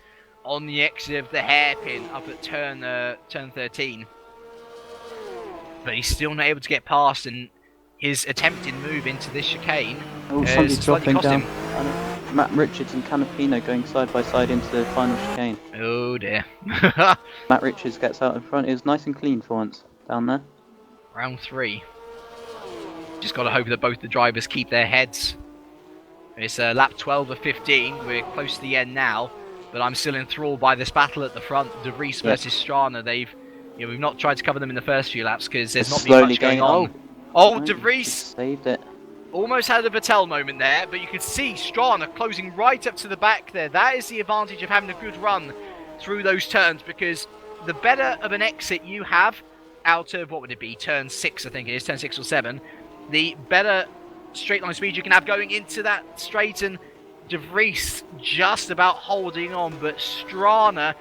on the exit of the hairpin up at turn 13, but he's still not able to get past, and his attempted move into this chicane somebody's dropping down. Matt Richards and Canapino going side by side into the final chicane. Oh dear. Matt Richards gets out in front. It was nice and clean for once down there. Round 3. Just got to hope that both the drivers keep their heads. It's lap 12 of 15. We're close to the end now, but I'm still enthralled by this battle at the front. De Vries versus Strana. We've not tried to cover them in the first few laps because there's not been much going on. Oh, De Vries saved it. Almost had a Vettel moment there, but you could see Strana closing right up to the back there. That is the advantage of having a good run through those turns, because the better of an exit you have out of, what would it be, turn 6 I think it is, turn 6 or 7, the better straight line speed you can have going into that straight, and De Vries just about holding on, but Strana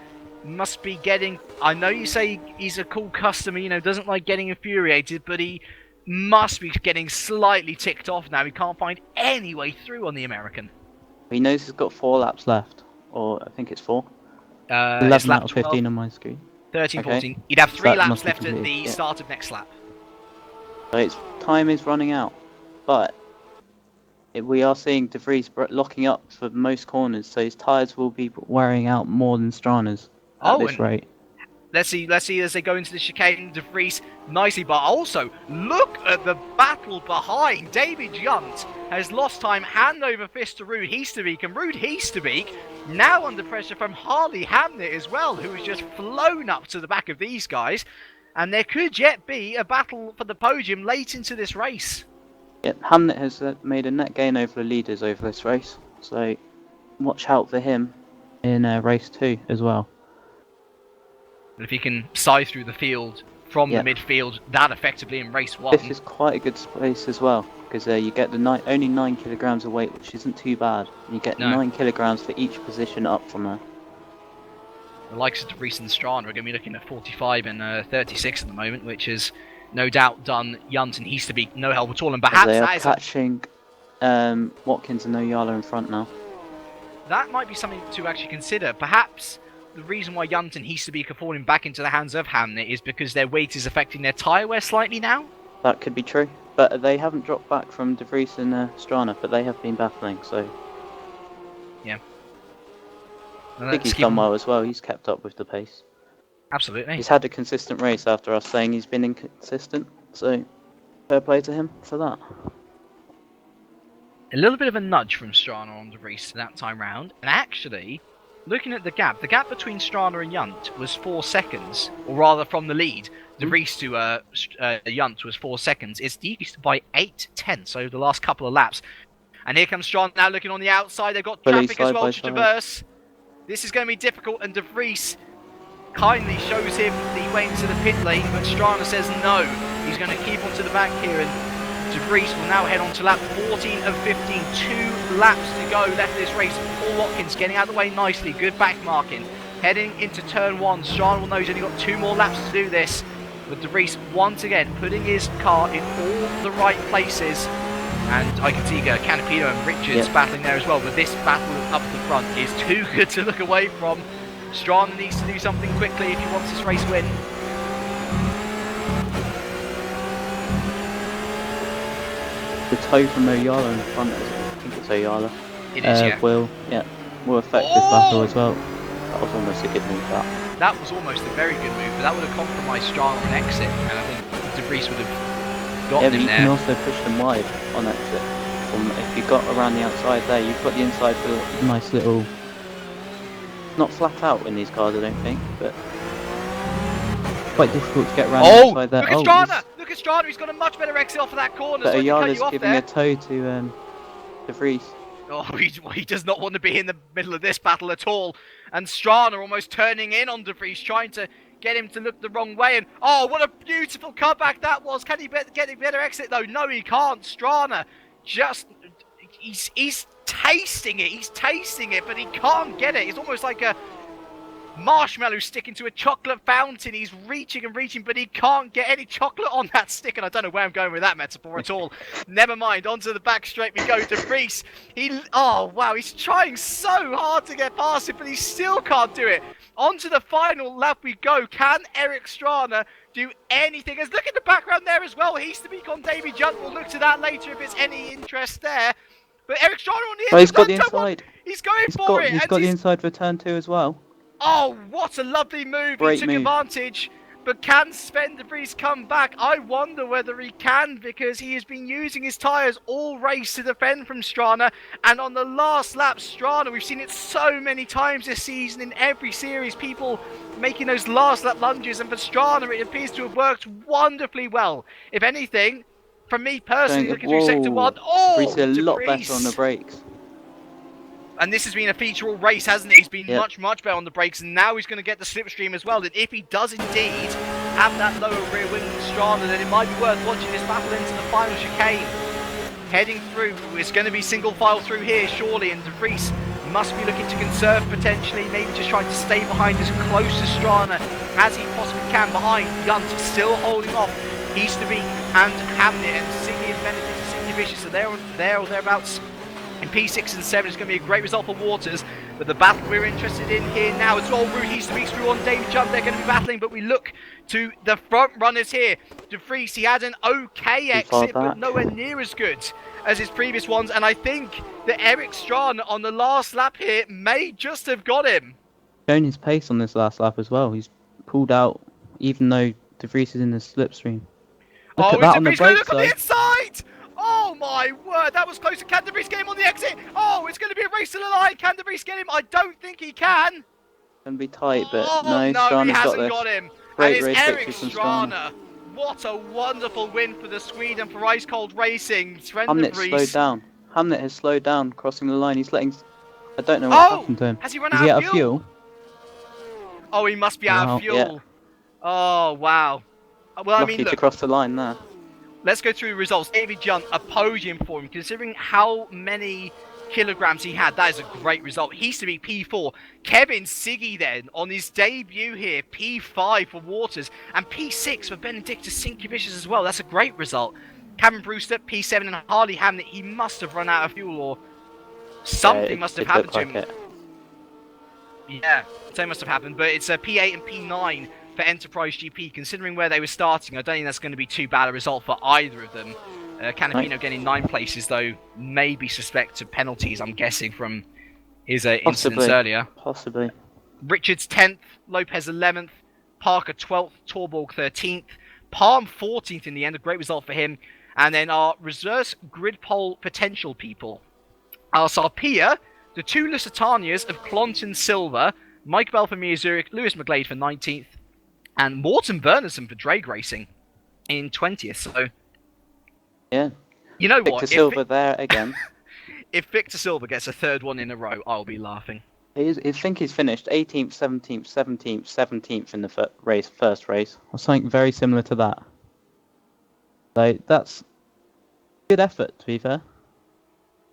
must be getting, I know you say he's a cool customer, doesn't like getting infuriated, but he must be getting slightly ticked off now. He can't find any way through on the American. He knows he's got 4 laps left, or I think it's 4. It's 11 lap out of 12, 15 on my screen. 13, Okay. 14. He'd have So 3 that laps must be left at the completed, yeah. start of next lap. So its time is running out, but we are seeing De Vries locking up for most corners, so his tyres will be wearing out more than Strana's at this rate. Let's see as they go into the chicane. De Vries nicely, but also look at the battle behind. David Junt has lost time hand over fist to Ruud Heesterbeek, and Ruud Heesterbeek now under pressure from Harley Hamnet as well, who has just flown up to the back of these guys, and there could yet be a battle for the podium late into this race. Yeah, Hamnet has made a net gain over the leaders over this race, so watch out for him in race 2 as well. And if he can size through the field from the midfield, that effectively in race 1. This is quite a good space as well, because you get the only 9 kilograms of weight, which isn't too bad. You get 9 kilograms for each position up from there. The likes of De Vries and Strana are going to be looking at 45 and 36 at the moment, which is no doubt done Junt and Heesterbeek no help at all. And perhaps they are that is catching Watkins and Oyala in front now. That might be something to actually consider. Perhaps the reason why Junt and Heesterbeek are falling back into the hands of Hamnet is because their weight is affecting their tyre wear slightly now? That could be true. But they haven't dropped back from De Vries and Strana, but they have been battling, so... Yeah. I think he's done well as well. He's kept up with the pace. Absolutely. He's had a consistent race after us saying he's been inconsistent, so fair play to him for that. A little bit of a nudge from Strana on De Vries that time round, and actually, looking at the gap between Strana and Junt was 4 seconds, or rather from the lead, De Vries to Junt was 4 seconds. It's decreased by 8/10 over the last couple of laps. And here comes Strana now looking on the outside. They've got traffic as well to traverse. This is going to be difficult, and De Vries kindly shows him the way into the pit lane, but Strana says no. He's going to keep on to the back here, and De Vries will now head on to lap 14 of 15. 2 laps to go left in this race. Paul Watkins getting out of the way nicely. Good back marking. Heading into turn 1. Strana will know he's only got 2 more laps to do this. But De Vries once again putting his car in all the right places. And I can see Canapino and Richards battling there as well. But this battle up the front is too good to look away from. Strana needs to do something quickly if he wants this race win. The toe from Oyala in the front, I think it's Oyala. It is, will affect this battle as well. That was almost a good move, that was almost a very good move, but that would have compromised Strana on exit, and I think De Vries would have gotten him there. You can also push them wide on exit. If you got around the outside there, you've got the inside for a nice little... Not flat out in these cars, I don't think, but... quite difficult to get around the outside there. Look at Strana! Look at Strana, he's got a much better exit off of that corner, but so Oyala's giving a toe to De Vries. Oh, he does not want to be in the middle of this battle at all. And Strana almost turning in on De Vries, trying to get him to look the wrong way. And oh, what a beautiful comeback that was. Can he get a better exit though? No, he can't. Strana just, he's tasting it. He's tasting it, but he can't get it. It's almost like a marshmallow sticking to a chocolate fountain. He's reaching and reaching, but he can't get any chocolate on that stick. And I don't know where I'm going with that metaphor at all. Never mind. Onto the back straight we go. De Vries. Oh wow, he's trying so hard to get past it, but he still can't do it. Onto the final lap we go. Can Eric Strana do anything? As look at the background there as well. Heesterbeek on Davy Junt. We'll look to that later if it's any interest there. But Eric Strana on the inside. Oh, he's got the inside. He's going for it. He's got the inside for turn 2 as well. Oh, what a lovely move. He took advantage. But can Sven De Vries come back? I wonder whether he can, because he has been using his tyres all race to defend from Strana. And on the last lap, Strana, we've seen it so many times this season in every series, people making those last lap lunges. And for Strana, it appears to have worked wonderfully well. If anything, for me personally, looking through Sector 1, De Vries a lot better on the brakes. And this has been a feature all race, hasn't it? He's been much, much better on the brakes, and now he's going to get the slipstream as well. And if he does indeed have that lower rear wing than Strana, then it might be worth watching this battle into the final chicane. Heading through, it's going to be single file through here, surely, and De Vries must be looking to conserve potentially, maybe just trying to stay behind as close to Strana as he possibly can behind. Junt still holding off. Easterby and Hamnet and Siggy and Benedict and Siggy Vicious. So they're there or thereabouts. In P6 and 7 is going to be a great result for Waters, but the battle we're interested in here now is all Route Easterby through on David Jump. They're going to be battling, but we look to the front runners here. De Vries, he had an okay exit, but nowhere near as good as his previous ones, and I think that Eric Strachan on the last lap here may just have got him. Shown his pace on this last lap as well. He's pulled out, even though De Vries is in the slipstream. Look at that on the brakes, look on the inside! Oh my word, that was close to Can De Vries get him on the exit. Oh, it's going to be a race to the line. Can De Vries get him? I don't think he can. Gonna be tight, but no, he hasn't got him. Great and it's race Eric Strachan. What a wonderful win for the Swede and for Ice Cold Racing. Hamnet slowed down. Hamnet has slowed down, crossing the line. He's letting... I don't know what happened to him. Has he run out of fuel? Oh, he must be out of fuel. Yeah. Oh, wow. Well, Lucky to cross the line there. Let's go through the results. David Junt, a podium for him, considering how many kilograms he had. That is a great result. He used to be P4. Kevin Siggy then, on his debut here, P5 for Waters, and P6 for Benedictus Sinkevicius as well. That's a great result. Cameron Brewster, P7, and Harley Hamnet, he must have run out of fuel, or something must have happened to him. Yeah, something must have happened, but it's a P8 and P9 for Enterprise GP. Considering where they were starting, I don't think that's going to be too bad a result for either of them. Canapino getting 9 places, though, may be suspect of penalties, I'm guessing, from his incidents earlier. Possibly. Richards 10th, Lopez 11th, Parker 12th, Torborg 13th, Palm 14th in the end, a great result for him. And then our reverse grid pole potential people are Sarpia, the 2 Lusitanias of Clonton Silver, Mike Bell for Mia Zurich, Lewis McGlade for 19th, and Morten Bernerson for Drag Racing in 20th. So, yeah. You know Victor what? Silva there again. If Victor Silva gets a 3rd one in a row, I'll be laughing. I think he's finished 18th, 17th, 17th, 17th in the first race. Or something very similar to that. So that's good effort, to be fair.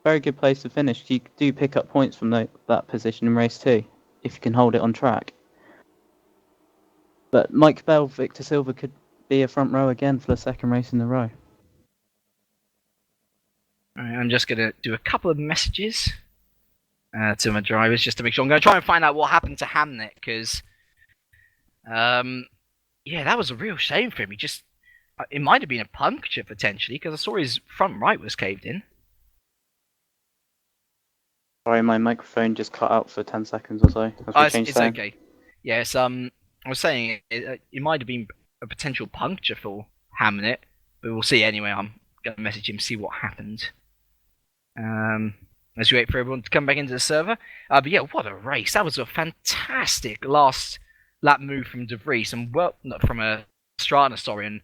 Very good place to finish. You do pick up points from that position in race 2, if you can hold it on track. But Mike Bell, Victor Silva could be a front row again for the 2nd race in a row. Alright, I'm just going to do a couple of messages to my drivers just to make sure. I'm going to try and find out what happened to Hamnet, because yeah, that was a real shame for him. He just... it might have been a puncture, potentially, because I saw his front right was caved in. Sorry, my microphone just cut out for 10 seconds or so. It's okay. Yes, I was saying it might have been a potential puncture for Hamnet, but we'll see anyway. I'm going to message him, see what happened. As we wait for everyone to come back into the server. But yeah, what a race. That was a fantastic last lap move from De Vries, and from Strana, sorry, and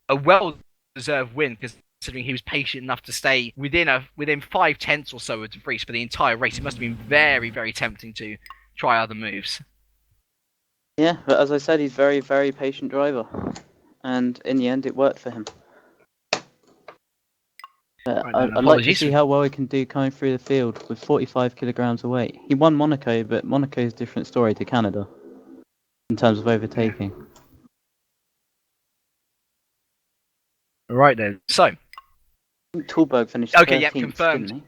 a well-deserved win, considering he was patient enough to stay within 5/10 or so of De Vries for the entire race. It must have been very, very tempting to try other moves. Yeah, but as I said, he's a very, very patient driver. And in the end, it worked for him. I'd like to see how well he can do coming through the field with 45 kilograms of weight. He won Monaco, but Monaco is a different story to Canada in terms of overtaking. Right then, so... Tulberg finished 13th, confirmed. didn't he?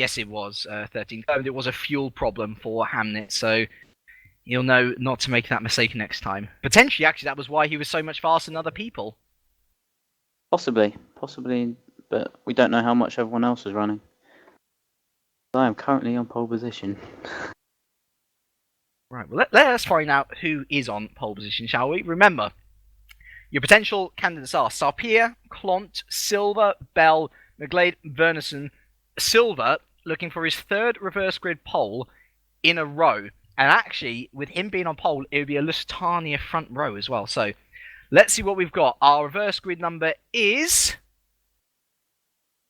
Yes, it was 13th. It was a fuel problem for Hamnet, so you'll know not to make that mistake next time. Potentially, actually, that was why he was so much faster than other people. Possibly, but we don't know how much everyone else is running. I am currently on pole position. Right, well, let's find out who is on pole position, shall we? Remember, your potential candidates are Sarpia, Clont, Silva, Bell, McGlade, Verneson. Silva looking for his 3rd reverse grid pole in a row. And actually, with him being on pole, it would be a Lusitania front row as well. So, let's see what we've got. Our reverse grid number is...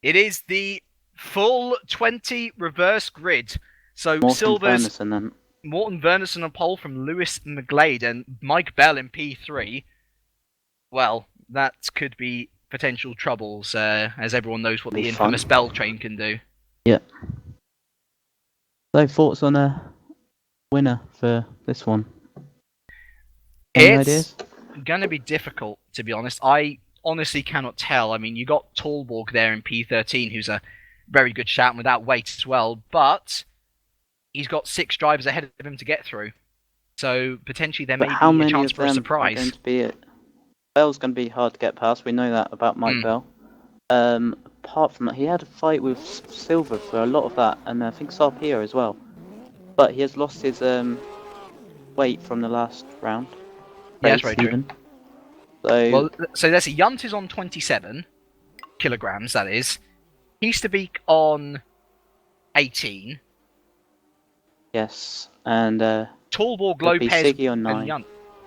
it is the full 20 reverse grid. So, Silva's... Morten Verneson on pole from Lewis McGlade and Mike Bell in P3. Well, that could be potential troubles, as everyone knows what the infamous Bell train can do. Yeah. So, thoughts on a winner for this one? It's going to be difficult, to be honest. I honestly cannot tell. I mean, you got Tallborg there in P13, who's a very good shout and without weight as well, but he's got 6 drivers ahead of him to get through. So potentially there But may how be a many chance of for a them are surprise. going to be it? Bell's going to be hard to get past. We know that about Mike Bell. Apart from that, he had a fight with Silver for a lot of that, and I think Sarpia as well. But he has lost his weight from the last round. Yeah, that's very true. So there's a Yunt is on 27 kilograms, that is. Easterbeek on 18. Yes, and Tallborg, it'd be Lopez, Siggy on 9. and Yunt.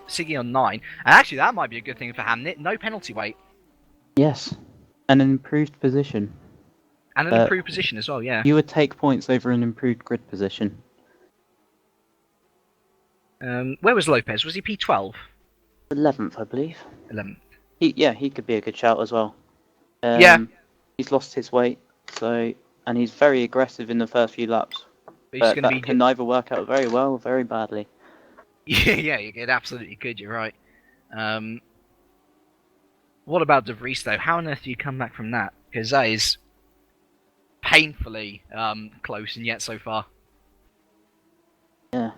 Siggy on 9. And actually, that might be a good thing for Hamnet. No penalty weight. Yes, and an improved position. And an improved position as well, yeah. You would take points over an improved grid position. Where was Lopez? Was he P12? 11th, I believe. 11th. He could be a good shout as well. Yeah. He's lost his weight, and he's very aggressive in the first few laps. But that can either work out very well or very badly. Yeah, it absolutely could, you're right. What about De Vries, though? How on earth do you come back from that? Because that is painfully close, and yet so far. Yeah.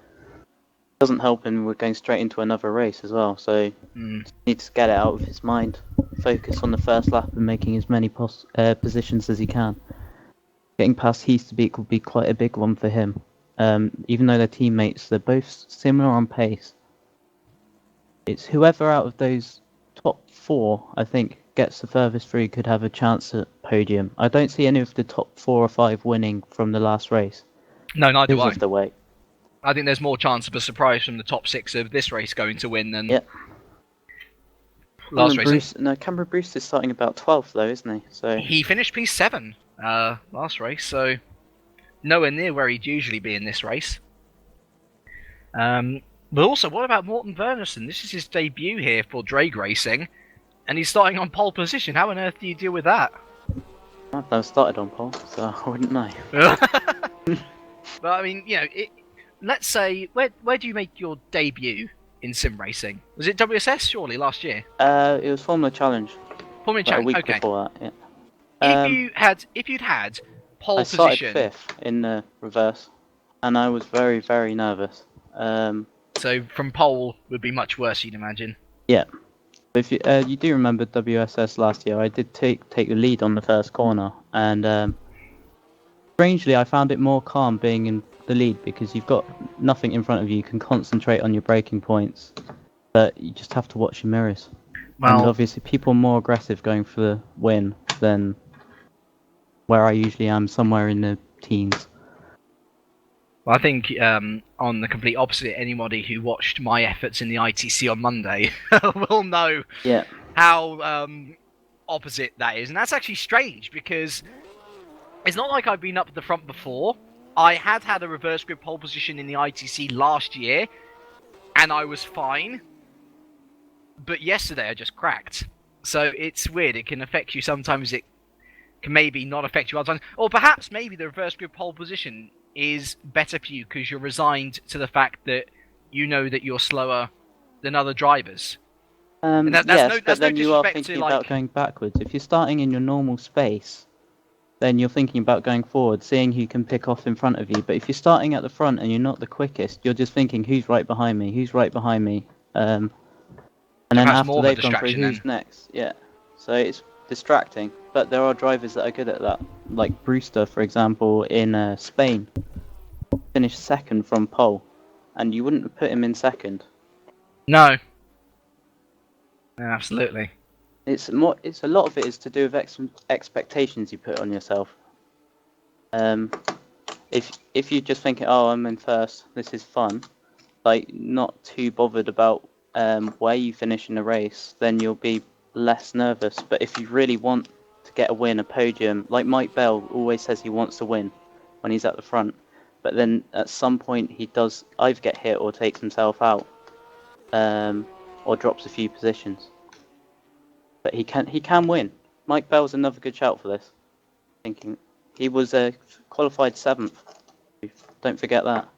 Doesn't help him with going straight into another race as well, so he needs to get it out of his mind. Focus on the first lap and making as many positions as he can. Getting past Heasterbeek would be quite a big one for him. Even though they're teammates, they're both similar on pace. It's whoever out of those top 4, I think, gets the furthest through could have a chance at podium. I don't see any of the top 4 or 5 winning from the last race. No, neither do I. Because of the weight. I think there's more chance of a surprise from the top 6 of this race going to win than last race. Cameron Bruce is starting about 12th though, isn't he? So he finished P7 last race, so nowhere near where he'd usually be in this race. But also, what about Morten Wernersen? This is his debut here for Drag Racing, and he's starting on pole position. How on earth do you deal with that? I've never started on pole, so I wouldn't know. But I mean, let's say, where do you make your debut in sim racing? Was it WSS surely last year? It was Formula Challenge. Formula Challenge. A week okay. before that, yeah. If you'd had pole position, I started 5th in the reverse, and I was very, very nervous. So from pole would be much worse, you'd imagine. Yeah. If you do remember WSS last year, I did take the lead on the first corner, and strangely, I found it more calm being in the lead because you've got nothing in front of you. You can concentrate on your braking points, but you just have to watch your mirrors. Well, and obviously, people are more aggressive going for the win than where I usually am, somewhere in the teens. Well, I think on the complete opposite, anybody who watched my efforts in the ITC on Monday will know how opposite that is. And that's actually strange because it's not like I've been up at the front before. I had a reverse grip pole position in the ITC last year, and I was fine. But yesterday I just cracked. So it's weird. It can affect you. Sometimes it can maybe not affect you other times. Or perhaps maybe the reverse grip pole position is better for you because you're resigned to the fact that you know that you're slower than other drivers. But then you are thinking about going backwards. If you're starting in your normal space, then you're thinking about going forward, seeing who can pick off in front of you. But if you're starting at the front and you're not the quickest, you're just thinking, who's right behind me? Who's right behind me? And then after they've gone through, who's next? Yeah. So it's distracting. But there are drivers that are good at that. Like Brewster, for example, in Spain. Finished 2nd from pole. And you wouldn't put him in 2nd. No, absolutely. It's a lot of it is to do with expectations you put on yourself. If you're just thinking, oh, I'm in 1st, this is fun, like not too bothered about where you finish in the race, then you'll be less nervous. But if you really want to get a win, a podium, like Mike Bell always says he wants to win when he's at the front, but then at some point he does either get hit or takes himself out, or drops a few positions. But he can win. Mike Bell's another good shout for this. Thinking he was qualified 7th. Don't forget that.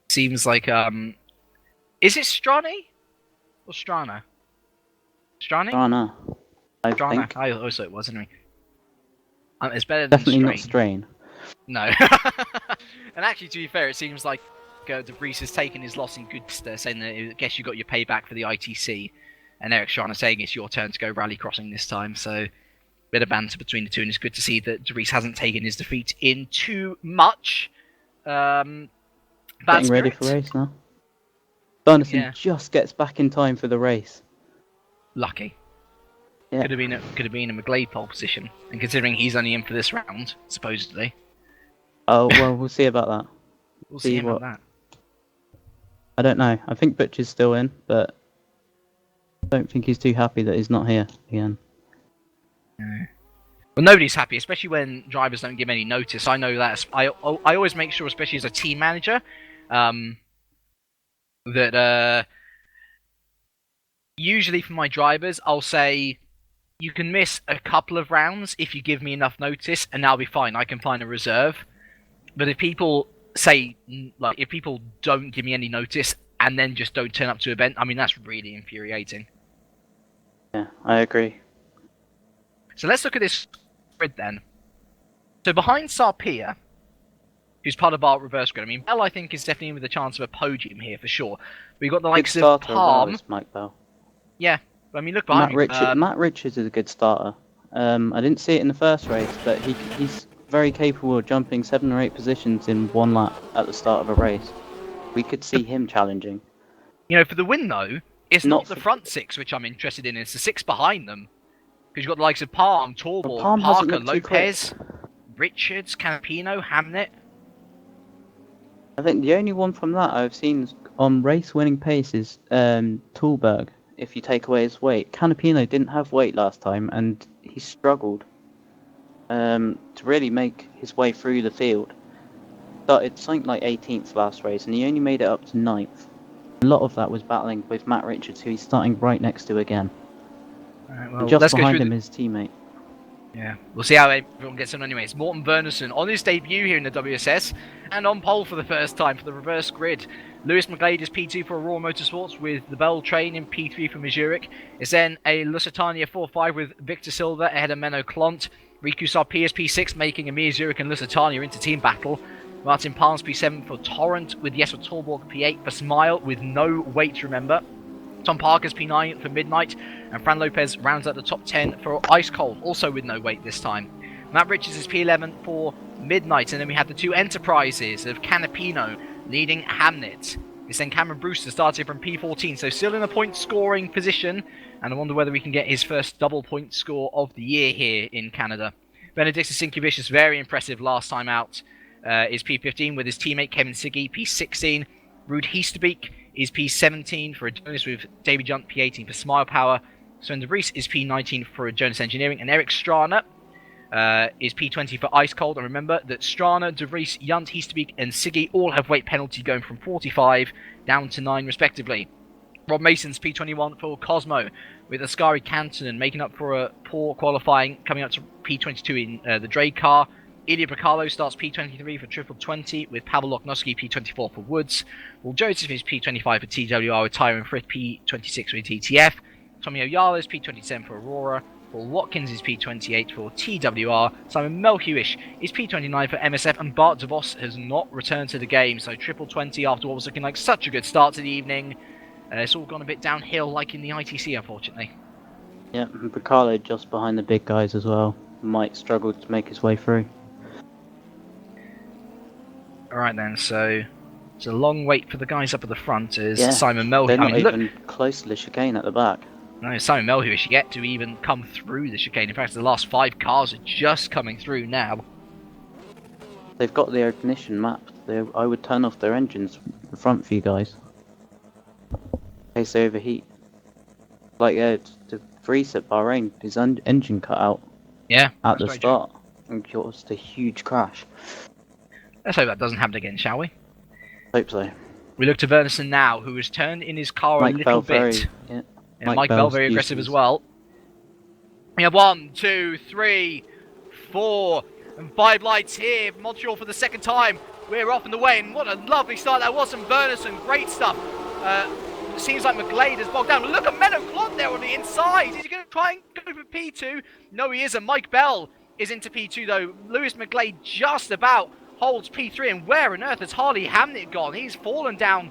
Seems like is it Strani or Strana? Strani? Strana. I Strana. think. I also it was, anyway. It's better than Definitely not Strain. Strain. No. And actually, to be fair, it seems like De Vries has taken his loss in good stead, saying that I guess you got your payback for the ITC. And Eric Strana saying it's your turn to go rally crossing this time. So, bit of banter between the two, and it's good to see that De Vries hasn't taken his defeat in too much. Bad Getting ready for spirit. race now. Barnison Yeah. just gets back in time for the race. Lucky. Yeah. Could have been a McGlade pole position, and considering he's only in for this round, supposedly. Oh, well, we'll see about that. We'll see about what- that. I don't know. I think Butcher's still in, but I don't think he's too happy that he's not here again. No. Well, nobody's happy, especially when drivers don't give any notice. I know that. I always make sure, especially as a team manager, that usually for my drivers, I'll say, you can miss a couple of rounds if you give me enough notice, and I'll be fine. I can find a reserve. But if people say, like, if people don't give me any notice and then just don't turn up to event, I mean, that's really infuriating. Yeah, I agree. So let's look at this grid then. So behind Sarpia, who's part of our reverse grid, I mean, Bell, I think, is definitely with a chance of a podium here for sure. We've got the likes Good of starter as well, Palm. is Mike Bell. Yeah, I mean, look behind Matt Richards is a good starter. I didn't see it in the first race, but he's very capable of jumping 7 or 8 positions in one lap at the start of a race. We could see him challenging. You know, for the win, though, it's Not not the for- front 6 which I'm interested in, it's the 6 behind them. Because you've got the likes of Palm, Torborg, Palm hasn't Parker, looked too quick. Lopez, Richards, Canapino, Hamnet. I think the only one from that I've seen on race-winning pace is Tulberg, if you take away his weight. Canapino didn't have weight last time, and he struggled to really make his way through the field. Started something like 18th last race, and he only made it up to 9th. A lot of that was battling with Matt Richards, who he's starting right next to again. Alright, And well, just let's go behind through him his teammate. Yeah, we'll see how everyone gets on anyway. It's Morten Wernerson on his debut here in the WSS and on pole for the first time for the reverse grid. Lewis McGlade is P2 for Aurora Motorsports with the Bell Train in P3 for Mazurek. It's then a Lusitania 4-5 with Victor Silva ahead of Menno Klont. Riku Sarpia is P6 making Amir Zurich and Lusitania into team battle. Martin Palms P7 for Torrent with Jesper Torborg P8 for Smile with no weight, remember. Tom Parker's P9 for Midnight, and Fran Lopez rounds out the top 10 for Ice Cold, also with no weight this time. Matt Richards is P11 for Midnight, and then we have the 2 Enterprises of Canapino leading Hamnet. It's then Cameron Brewster starting from P14, so still in a point scoring position, and I wonder whether we can get his first double point score of the year here in Canada. Benedictus Sinkevicius, very impressive last time out, is P15 with his teammate Kevin Siggy, P16. Ruud Heesterbeek is P17 for Adonis with David Junt P18 for Smile Power. Sven de Vries is P19 for Adonis Engineering. And Eric Strana is P20 for Ice Cold. And remember that Strana, de Vries, Junt, Heesterbeek and Siggy all have weight penalty going from 45 down to 9 respectively. Rob Mason's P21 for Cosmo with Ascari Cantonen making up for a poor qualifying coming up to P22 in the Drake car. Ilya Bricalo starts P23 for Triple 20 with Pavel Loknoski P24 for Woods. Will Joseph is P25 for TWR with Tyron Frith P26 with TTF. Tommy Oyala is P27 for Aurora. Paul Watkins is P28 for TWR. Simon Melhewish is P29 for MSF. And Bart DeVos has not returned to the game. So Triple 20 after what was looking like such a good start to the evening. It's all gone a bit downhill like in the ITC, unfortunately. Yeah, and Bricalo just behind the big guys as well. Might struggle to make his way through. Alright then, so it's a long wait for the guys up at the front as Yeah, Simon Melhewish. They're not I mean, even close to the chicane at the back. no, Simon Melhewish yet to even come through the chicane. In fact, the last 5 cars are just coming through now. They've got their ignition mapped. I would turn off their engines from the front for you guys. In case they overheat. Like De Vries at Bahrain, his engine cut out Yeah, at the very start and caused a huge crash. Let's hope that doesn't happen again, shall we? Hope so. We look to Wernerson now, who has turned in his car Mike a little Bell bit. yeah. And Mike Bell very aggressive as well. We have 1, 2, 3, 4, and 5 lights here. Montreal for the second time. We're off and away, and what a lovely start that was from Wernerson. Great stuff. Seems like McGlade has bogged down. Look at Menno Klont there on the the inside. Is he going to try and go for P2? No, he isn't. Mike Bell is into P2, though. Lewis McGlade just about holds P3. And where on earth has Harley Hamnet gone? He's fallen down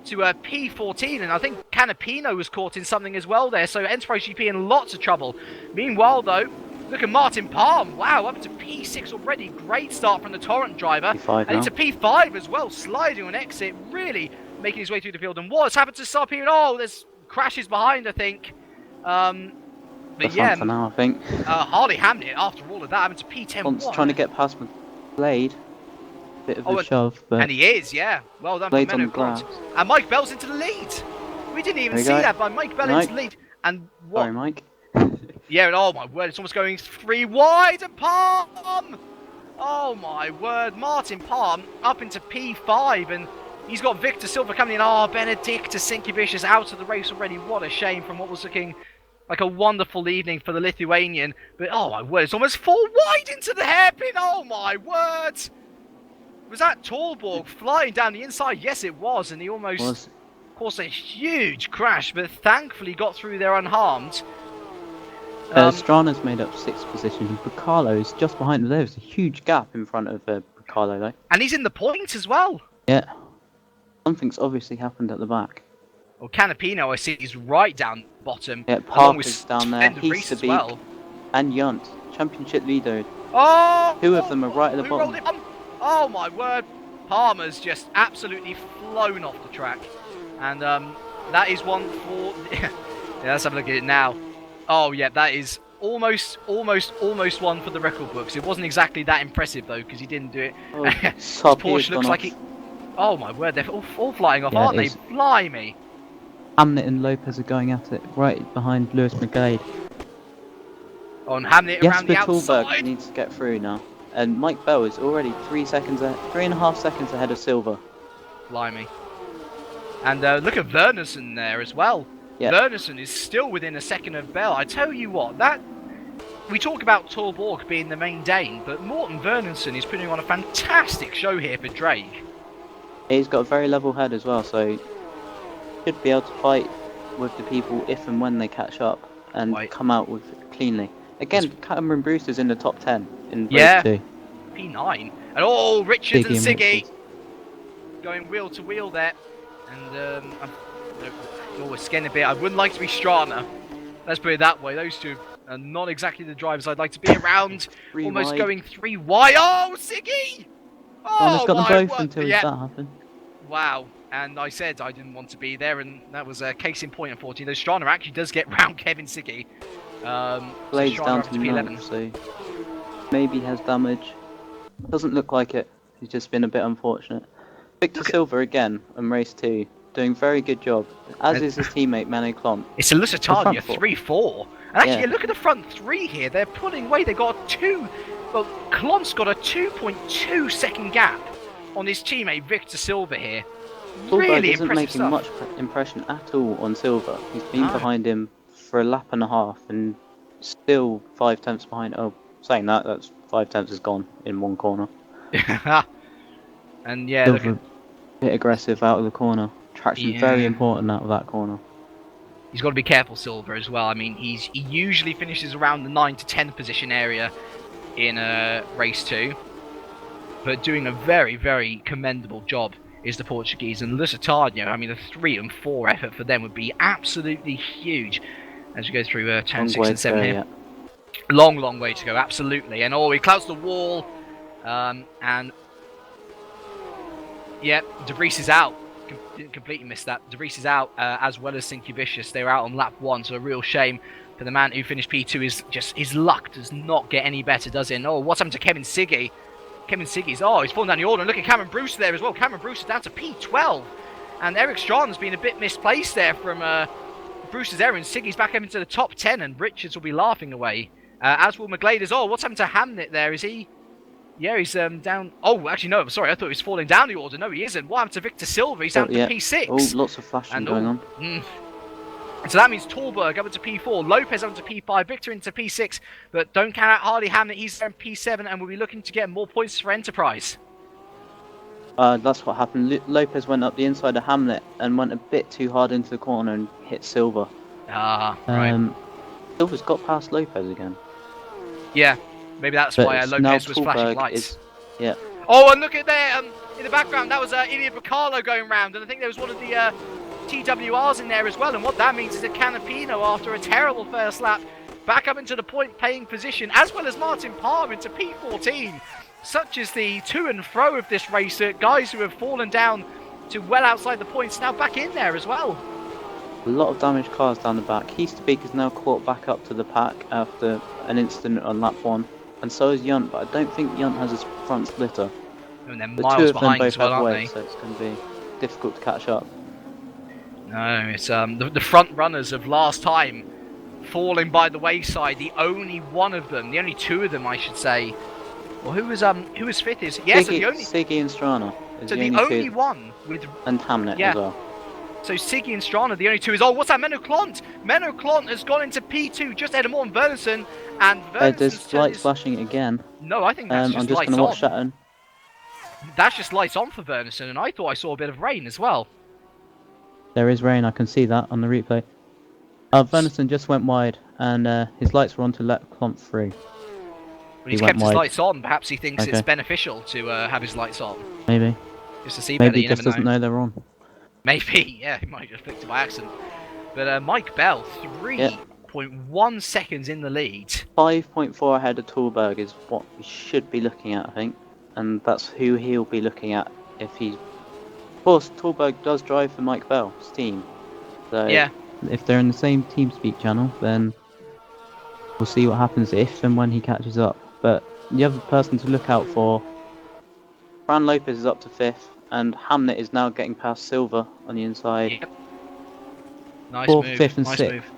to P14. And I think Canapino was caught in something as well there. So Enterprise GP in lots of trouble. Meanwhile, though, look at Martin Palm. Wow, up to P6 already. Great start from the Torrent driver. P5 and into P5 as well. Sliding on exit. Really making his way through the field. And what's happened to Sarpino? Oh, there's crashes behind, I think. But yeah, for now, I think. Harley Hamnet, after all of that, having to P10. Bond's trying to get past McGlade. Bit of a shove, but... And he is, yeah. Well done Blade's for on the Menno. And Mike Bell's into the lead. We didn't even see that, but Mike Bell into the lead. And what? Sorry, Mike. Yeah, and oh my word, it's almost going 3 wide, and Palm! Oh my word, Martin Palm up into P5, and he's got Victor Silva coming in. Oh, Benedictus Sinkevicius out of the race already. What a shame from what was looking like a wonderful evening for the Lithuanian. But oh my word, it's almost 4 wide into the hairpin. Oh my word! Was that Torborg flying down the inside? Yes, it was, and he almost caused a huge crash, but thankfully got through there unharmed. Strana's made up 6th position. Bricalo's just behind him. There's a huge gap in front of Bricalo, though. And he's in the points as well. Yeah. Something's obviously happened at the back. Well, Canapino, I see, is right down the bottom. Yeah, Parker's down there. He's the beak. And Yunt. Championship leader. Oh! 2 of them are right at the bottom. Oh my word. Palmer's just absolutely flown off the track. And that is one for... yeah, let's have a look at it now. Oh yeah, that is almost one for the record books. It wasn't exactly that impressive though, because he didn't do it. Oh, Porsche looks like he... Oh my word, they're all flying off, aren't they? Blimey. Hamnet and Lopez are going at it right behind Lewis McGlade. On Hamnet around the outside. Tulberg needs to get through now. And Mike Bell is already 3.5 seconds ahead of Silva. Blimey. And look at Wernerson there as well. Yeah. Wernerson is still within a second of Bell. I tell you what, that we talk about Torborg being the main Dane, but Morten Wernerson is putting on a fantastic show here for Drake. He's got a very level head as well, so should be able to fight with the people if and when they catch up and come out with it cleanly. Again, Cameron Brewster's in the top 10 in race 2. P9. And oh, Richards and Siggy going wheel to wheel there. And it's getting a bit. I wouldn't like to be Strana. Let's put it that way. Those two are not exactly the drivers I'd like to be around. Almost wide. Going 3 wide. Oh, Siggy! Oh, he's got them both until that happened. Wow. And I said I didn't want to be there, and that was a case in point, unfortunately. Though Strana actually does get round Kevin Siggy. Blade's down to P11, so maybe has damage. Doesn't look like it. He's just been a bit unfortunate. Victor Silva again on race 2, doing very good job, as is his teammate Manu Klomp. It's a Lusitania 3-4. And actually, look at the front 3 here. They're pulling away. They got 2. Well, Klomp's got a 2.2 second gap on his teammate Victor Silva here. Really isn't making much impression at all on Silva. He's been behind him for a lap and a half and still 5 tenths behind. Oh, saying that, that's 5 tenths is gone in one corner. And yeah, Silva, a bit aggressive out of the corner. Traction very important out of that corner. He's got to be careful, Silva, as well. I mean, he usually finishes around the 9 to 10 position area in race 2, but doing a very, very commendable job is the Portuguese. And Lusitania, I mean, the 3 and 4 effort for them would be absolutely huge as we go through turn 6 and 7 here. Long, long way to go, absolutely. And he clouts the wall, and yeah, De Vries is out. Didn't completely miss that. De Vries is out, as well as Sinkevicius. They were out on lap 1, so a real shame for the man who finished P2. Is just his luck does not get any better, does it? And what's happened to Kevin Siggy? Kevin Siggy's he's fallen down the order. And look at Cameron Brewster there as well. Cameron Brewster down to P12, and Eric Strana's been a bit misplaced there from Brewster's error. And Siggy's back up into the top 10, and Richards will be laughing away. As will McGlade as what's happened to Hamnet there? Is he? Yeah, he's down. Oh, actually, no, sorry. I thought he was falling down the order. No, he isn't. What happened to Victor Silva? He's down to P6. Oh, lots of flashing going on. And so that means Torberg up into P4, Lopez up into P5, Victor into P6. But don't count out Harley Hamnet. He's there in P7, and we'll be looking to get more points for Enterprise. That's what happened. Lopez went up the inside of Hamlet and went a bit too hard into the corner and hit Silva. Ah, right. Silver's got past Lopez again. Yeah, maybe that's But why it's Lopez now was flashing Tallberg lights. is, yeah. Oh, and look at there, in the background, that was Ilya Bacalo going round, and I think there was one of the TWRs in there as well, and what that means is that Canapino, after a terrible first lap, back up into the point-paying position, as well as Martin Parr into P14. Such is the to and fro of this race, guys who have fallen down to well outside the points, now back in there as well. A lot of damaged cars down the back. Heasterbeek is now caught back up to the pack after an incident on lap 1, and so is Yunt, but I don't think Yunt has his front splitter. And they're The two miles of them behind both as well, have aren't weight, they? so it's going to be difficult to catch up. No, it's the front runners of last time falling by the wayside. The only one of them, the only two of them, I should say. Well, who was fifth? Is yes, Siggy, the only. Siggy and Strana. So the only one with. And Hamnet as well. So Siggy and Strana, the only two is. Oh, what's that? Menno Clont! Menno Clont has gone into P2 just ahead of Morten Verneson, and There's lights flashing again. No, I think that's just I'm just lights going to watch on. Shatton. That's just lights on for Verneson, and I thought I saw a bit of rain as well. There is rain, I can see that on the replay. Verneson just went wide, and his lights were on to let Clont through. But he's kept his lights on. Perhaps he thinks it's beneficial to have his lights on. Maybe. Just to see better. Maybe he just doesn't know they're on. Maybe, yeah, he might have just flicked it by accident. But Mike Bell, 3.1 seconds in the lead. 5.4 ahead of Tallberg is what we should be looking at, I think. And that's who he'll be looking at if he... Of course, Tallberg does drive for Mike Bell's team. So yeah. If they're in the same TeamSpeak channel, then we'll see what happens if and when he catches up. But the other person to look out for, Fran Lopez is up to 5th, and Hamnet is now getting past Silver on the inside. Yep. Nice 4th, move. 5th and nice 6th. Move.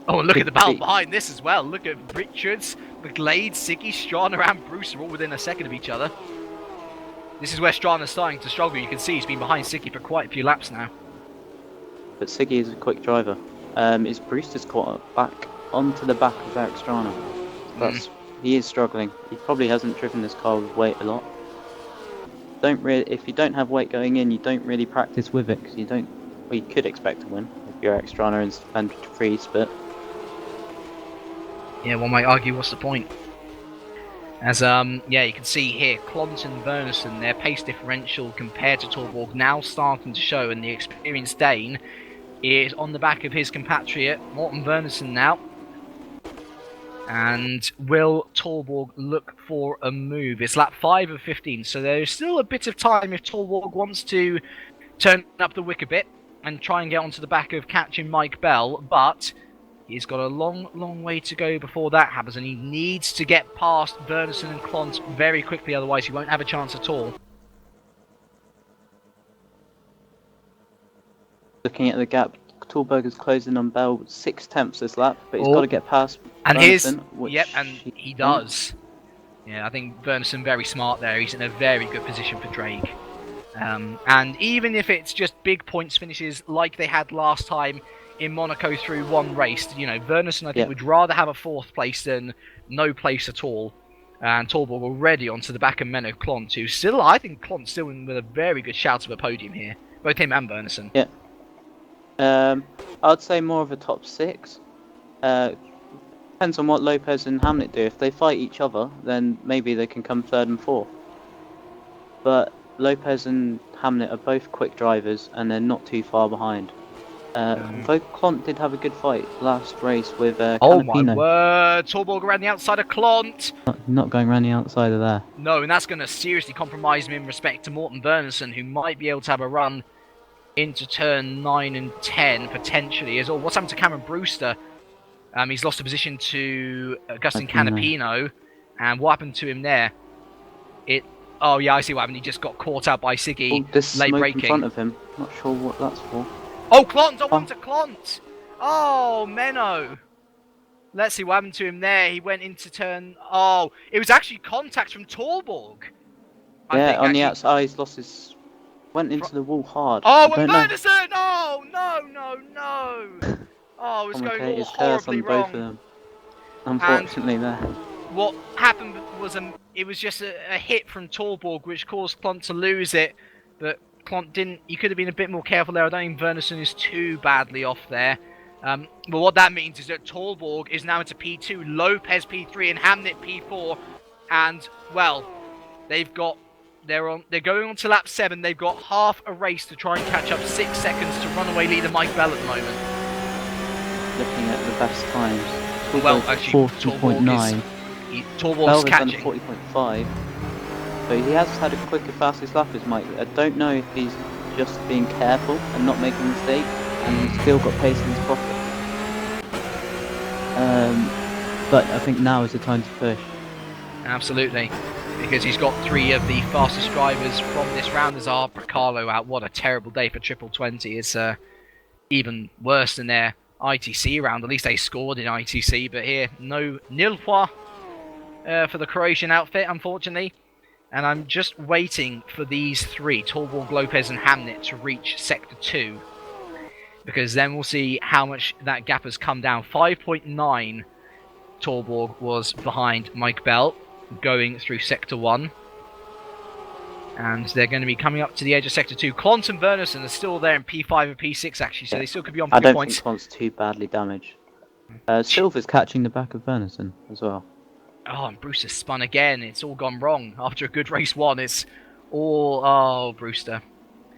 Oh, and look at the battle behind this as well. Look at Richards, McGlade, Siggy, Strana and Bruce are all within a second of each other. This is where Strana's starting to struggle. You can see he's been behind Siggy for quite a few laps now. But Siggy is a quick driver. Is Brewster's caught back onto the back of Eric Strana. He is struggling. He probably hasn't driven this car with weight a lot. If you don't have weight going in, you don't really practice with it, because you don't. Well, you could expect to win if you're Eric Strana and suspended to freeze, but yeah, one might argue what's the point. As yeah, you can see here, Clont and Verneson, their pace differential compared to Torborg now starting to show, and the experienced Dane is on the back of his compatriot Morten Verneson now. And will Torborg look for a move? It's lap 5 of 15, so there's still a bit of time if Torborg wants to turn up the wick a bit and try and get onto the back of catching Mike Bell, but he's got a long way to go before that happens, and he needs to get past Verneson and Clont very quickly, otherwise he won't have a chance at all. Looking at the gap, Tallberg is closing on Bell 6/10 this lap, but he's got to get past and Verneson, he does. Yeah, I think Verneson very smart there. He's in a very good position for Drake. And even if it's just big points finishes like they had last time in Monaco through one race, you know, Verneson I think would rather have a 4th place than no place at all. And Torborg already onto the back of Menno Clont, who still, I think Clont's still in with a very good shout of a podium here. Both him and Verneson. Yeah. I'd say more of a top 6. Depends on what Lopez and Hamnet do. If they fight each other, then maybe they can come 3rd and 4th. But Lopez and Hamnet are both quick drivers, and they're not too far behind. Although Clont did have a good fight last race with Canapino. Oh my word! Torborg around the outside of Clont! Not going around the outside of there. No, and that's going to seriously compromise him in respect to Morten Verneson, who might be able to have a run into turn 9 and 10, potentially. What's happened to Cameron Brewster? He's lost a position to Agustin Canapino. And what happened to him there? Oh yeah, I see what happened. He just got caught out by Siggy, late braking. In front of him. Not sure what that's for. Oh, Clont! I want to Clont! Oh, Menno! Let's see what happened to him there. He went into turn... Oh, it was actually contact from Torborg. Yeah, on the outside, he's lost his... Went into the wall hard. Oh, and Verneson! Oh, no! Oh, it was going all horribly wrong. Both of them. Unfortunately, there. What happened was it was just a hit from Torborg, which caused Clont to lose it, but Clont didn't. He could have been a bit more careful there. I don't think Verneson is too badly off there. But what that means is that Torborg is now into P2, Lopez P3, and Hamnet P4. And, well, they're going on to lap 7. They've got half a race to try and catch up 6 seconds to runaway leader Mike Bell at the moment. Looking at the best times. Well, actually, 40.9. Torborg's catching. 40.5. So he has had a quicker, fastest lap as Mike. I don't know if he's just being careful and not making a mistake, and he's still got pace in his pocket. But I think now is the time to push. Absolutely, because he's got 3 of the fastest drivers from this round. There's Bracalo out. What a terrible day for Triple 20. It's even worse than their ITC round. At least they scored in ITC, but here, no nil point for the Croatian outfit, unfortunately. And I'm just waiting for these 3, Torborg, Lopez and Hamnet, to reach Sector 2. Because then we'll see how much that gap has come down. 5.9 Torborg was behind Mike Bell going through Sector 1. And they're going to be coming up to the edge of Sector 2. Clont and Bernison are still there in P5 and P6 actually, so they still could be on 3 points. I don't think Clont's too badly damaged. Silver's catching the back of Bernison as well. Oh, and Brewster spun again. It's all gone wrong. After a good race 1, it's all... Oh, Brewster.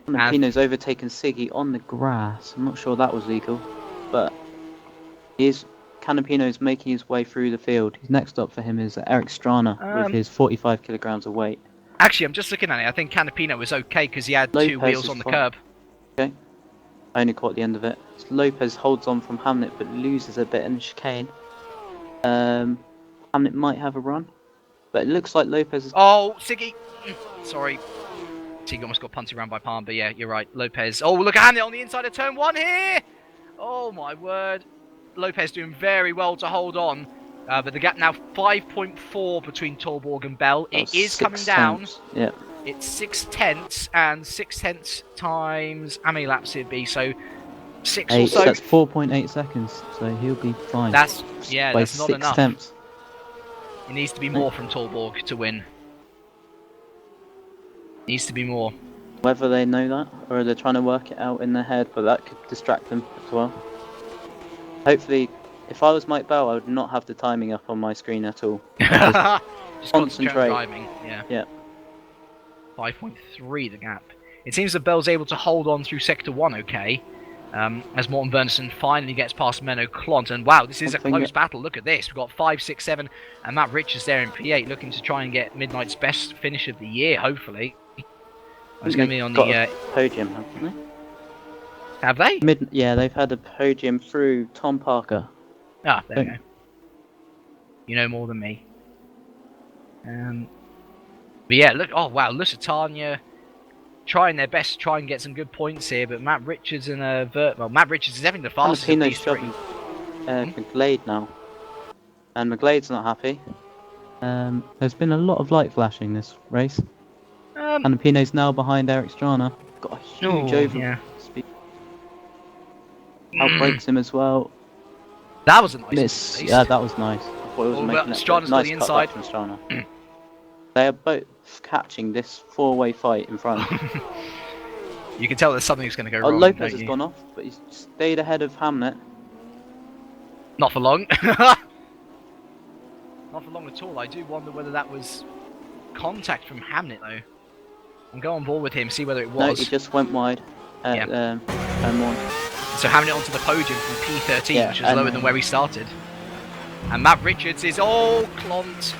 Pino's overtaken Siggy on the grass. I'm not sure that was legal, but Canapino's making his way through the field. Next up for him is Eric Strana with his 45 kilograms of weight. Actually, I'm just looking at it. I think Canapino was okay because he had 2 wheels on the curb. Okay. I only caught the end of it. Lopez holds on from Hamnet but loses a bit in the chicane. Hamnet might have a run, but it looks like Lopez is... Oh, Siggy! Sorry. Siggy almost got punted around by Palm, but yeah, you're right. Lopez. Oh, look at Hamnet on the inside of turn 1 here! Oh, my word. Lopez doing very well to hold on. But the gap now 5.4 between Torborg and Bell. It is coming down. Yeah. It's 6/10, and 6/10 times how many laps it'd be? So 6 or so. That's 4.8 seconds, so he'll be fine. That's by that's not 6 enough. Attempts. It needs to be more from Torborg to win. Needs to be more. Whether they know that, or they're trying to work it out in their head, but that could distract them as well. Hopefully, if I was Mike Bell, I would not have the timing up on my screen at all. Just concentrate on driving. Yeah. 5.3 the gap. It seems that Bell's able to hold on through Sector 1 okay. As Morten Bernison finally gets past Menno Clont. And wow, this is a close battle. Look at this. We've got 5, 6, 7, and Matt Richards there in P8 looking to try and get Midnight's best finish of the year, hopefully. It's going to be on the podium, haven't they? Have they? Yeah, they've had a podium through Tom Parker. Ah, there we go. You know more than me. But yeah, look. Oh wow, Lusitania trying their best to try and get some good points here, but Matt Richards and Matt Richards is having the fastest of these 3. McGlade now, and McGlade's not happy. There's been a lot of light flashing this race. Canapino's now behind Eric Strana. Got a huge over speed. Outbreaks him as well. That was a nice Yeah, that was nice. I thought it was making Strana's nice on the inside. From Strana. They are both catching this 4-way fight in front. You can tell there's something that's going to go wrong. Lopez has gone off, but he's stayed ahead of Hamnet. Not for long. Not for long at all. I do wonder whether that was contact from Hamnet, though. I'll go on board with him, see whether it was. No, he just went wide. Turn 1. So Hamnet onto the podium from P13, which is lower than where he started. And Matt Richards is... Oh, Clont.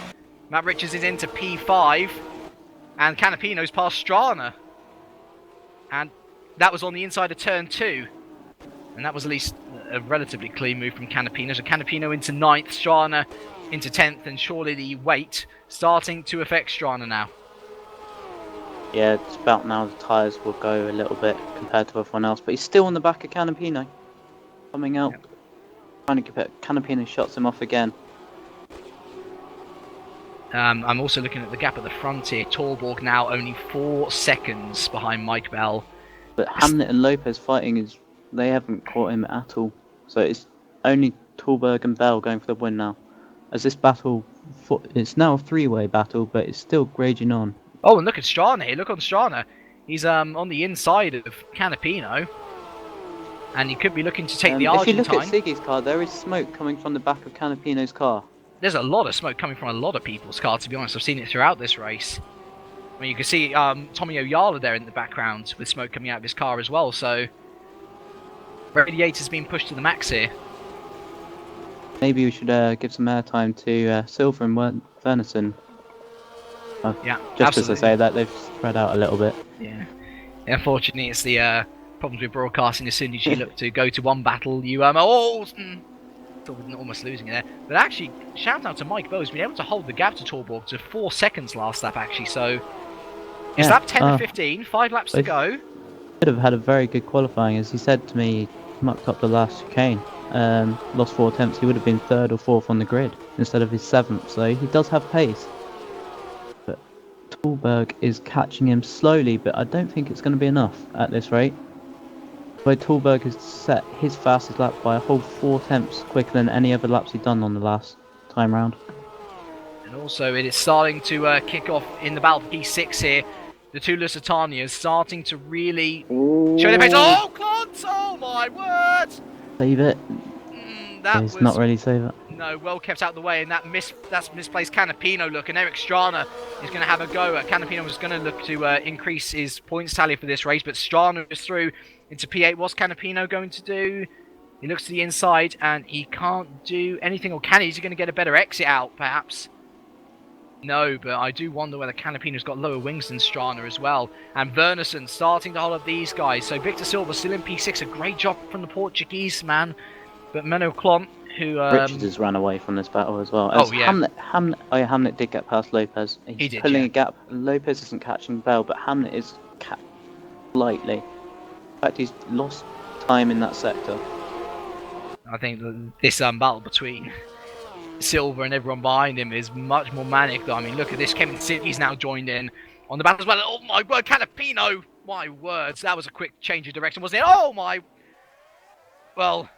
Matt Richards is into P5. And Canapino's past Strana. And that was on the inside of turn 2. And that was at least a relatively clean move from Canapino. So Canapino into 9th, Strana into 10th, and surely the weight starting to affect Strana now. Yeah, it's about now the tyres will go a little bit compared to everyone else, but he's still on the back of Canapino. Coming out, trying to get Canapino shots him off again. I'm also looking at the gap at the front here. Torborg now only 4 seconds behind Mike Bell. But Hamnet and Lopez fighting they haven't caught him at all. So it's only Torborg and Bell going for the win now. As this battle, it's now a 3-way battle, but it's still raging on. Oh, and look at Strana here. Look on Strana. He's on the inside of Canapino. and he could be looking to take the If you look at Argentine. Siggy's car, there is smoke coming from the back of Canapino's car. There's a lot of smoke coming from a lot of people's cars, to be honest. I've seen it throughout this race. I mean, you can see Tommy Oyala there in the background with smoke coming out of his car as well, so radiator's being pushed to the max here. Maybe we should give some airtime to Silver and Vernison. Yeah, just absolutely. as I say that, they've spread out a little bit. Yeah. Unfortunately, it's the problems with broadcasting. As soon as you look to go to one battle, you almost losing it there. But actually, shout out to Mike Bowe, who's been able to hold the gap to Torborg to 4 seconds last lap, actually. So it's lap 10 of 15, 5 laps to go. Could have had a very good qualifying, as he said to me. He mucked up the last chicane. Lost 4 attempts. He would have been 3rd or 4th on the grid instead of his 7th. So he does have pace. But Torborg is catching him slowly, but I don't think it's going to be enough at this rate. But Torborg has set his fastest lap by a whole 4 attempts quicker than any other laps he'd done on the last time round. And also, it is starting to kick off in the battle for P6 here. The two Lusitanias starting to really show their pace. Oh, Clods! Oh my word! Save it. That It's was not really save it. no, well kept out of the way, and that's misplaced Canapino look, and Eric Strana is going to have a go at Canapino. Was going to look to increase his points tally for this race, but Strana is through into P8. What's Canapino going to do? He looks to the inside, and he can't do anything, or can he? Is he going to get a better exit out, perhaps? No, but I do wonder whether Canapino's got lower wings than Strana as well. And Vernison starting to hold up these guys. So Victor Silva still in P6. A great job from the Portuguese man. But Menno Klont, who... Richards has run away from this battle as well. Oh, yeah. Hamlet did get past Lopez. He's pulling a gap. Lopez isn't catching Bell, but Hamlet is slightly. In fact, he's lost time in that sector. I think this battle between Silva and everyone behind him is much more manic, though. I mean, look at this. Kevin City's now joined in on the battle as well. Oh, my word, Canapino! My words, that was a quick change of direction, wasn't it? Oh, my... Well...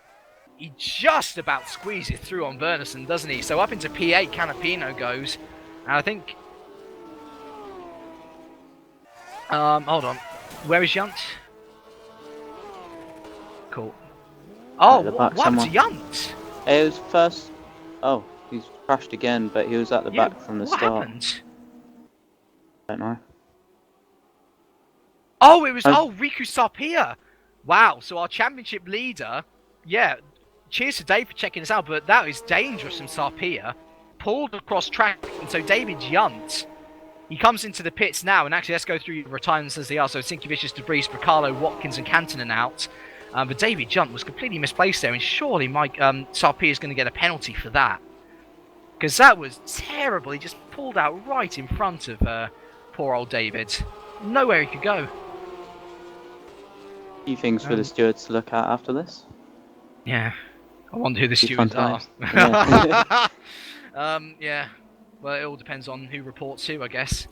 He just about squeezes through on Vernison, doesn't he? So up into P8, Canapino goes. And I think... hold on. Where is Yunt? Cool. Oh, what's Yunt? It was first... Oh, he's crashed again, but he was at the back from the start. What happened? I don't know. Oh, it was... Oh, Riku Sarpia! Wow, so our championship leader... Yeah... Cheers to Dave for checking this out, but that is dangerous from Sarpia. Pulled across track, and so David Yunt, he comes into the pits now, and actually let's go through the retirements as they are. So Sinky Vicious, Debris, Bracalo, Watkins and Cantonen out. But David Yunt was completely misplaced there, and surely Mike Sarpia is going to get a penalty for that. Because that was terrible. He just pulled out right in front of poor old David. Nowhere he could go. A few things for the stewards to look at after this. Yeah. I wonder who the stewards are. Yeah. Yeah. Well, it all depends on who reports who, I guess.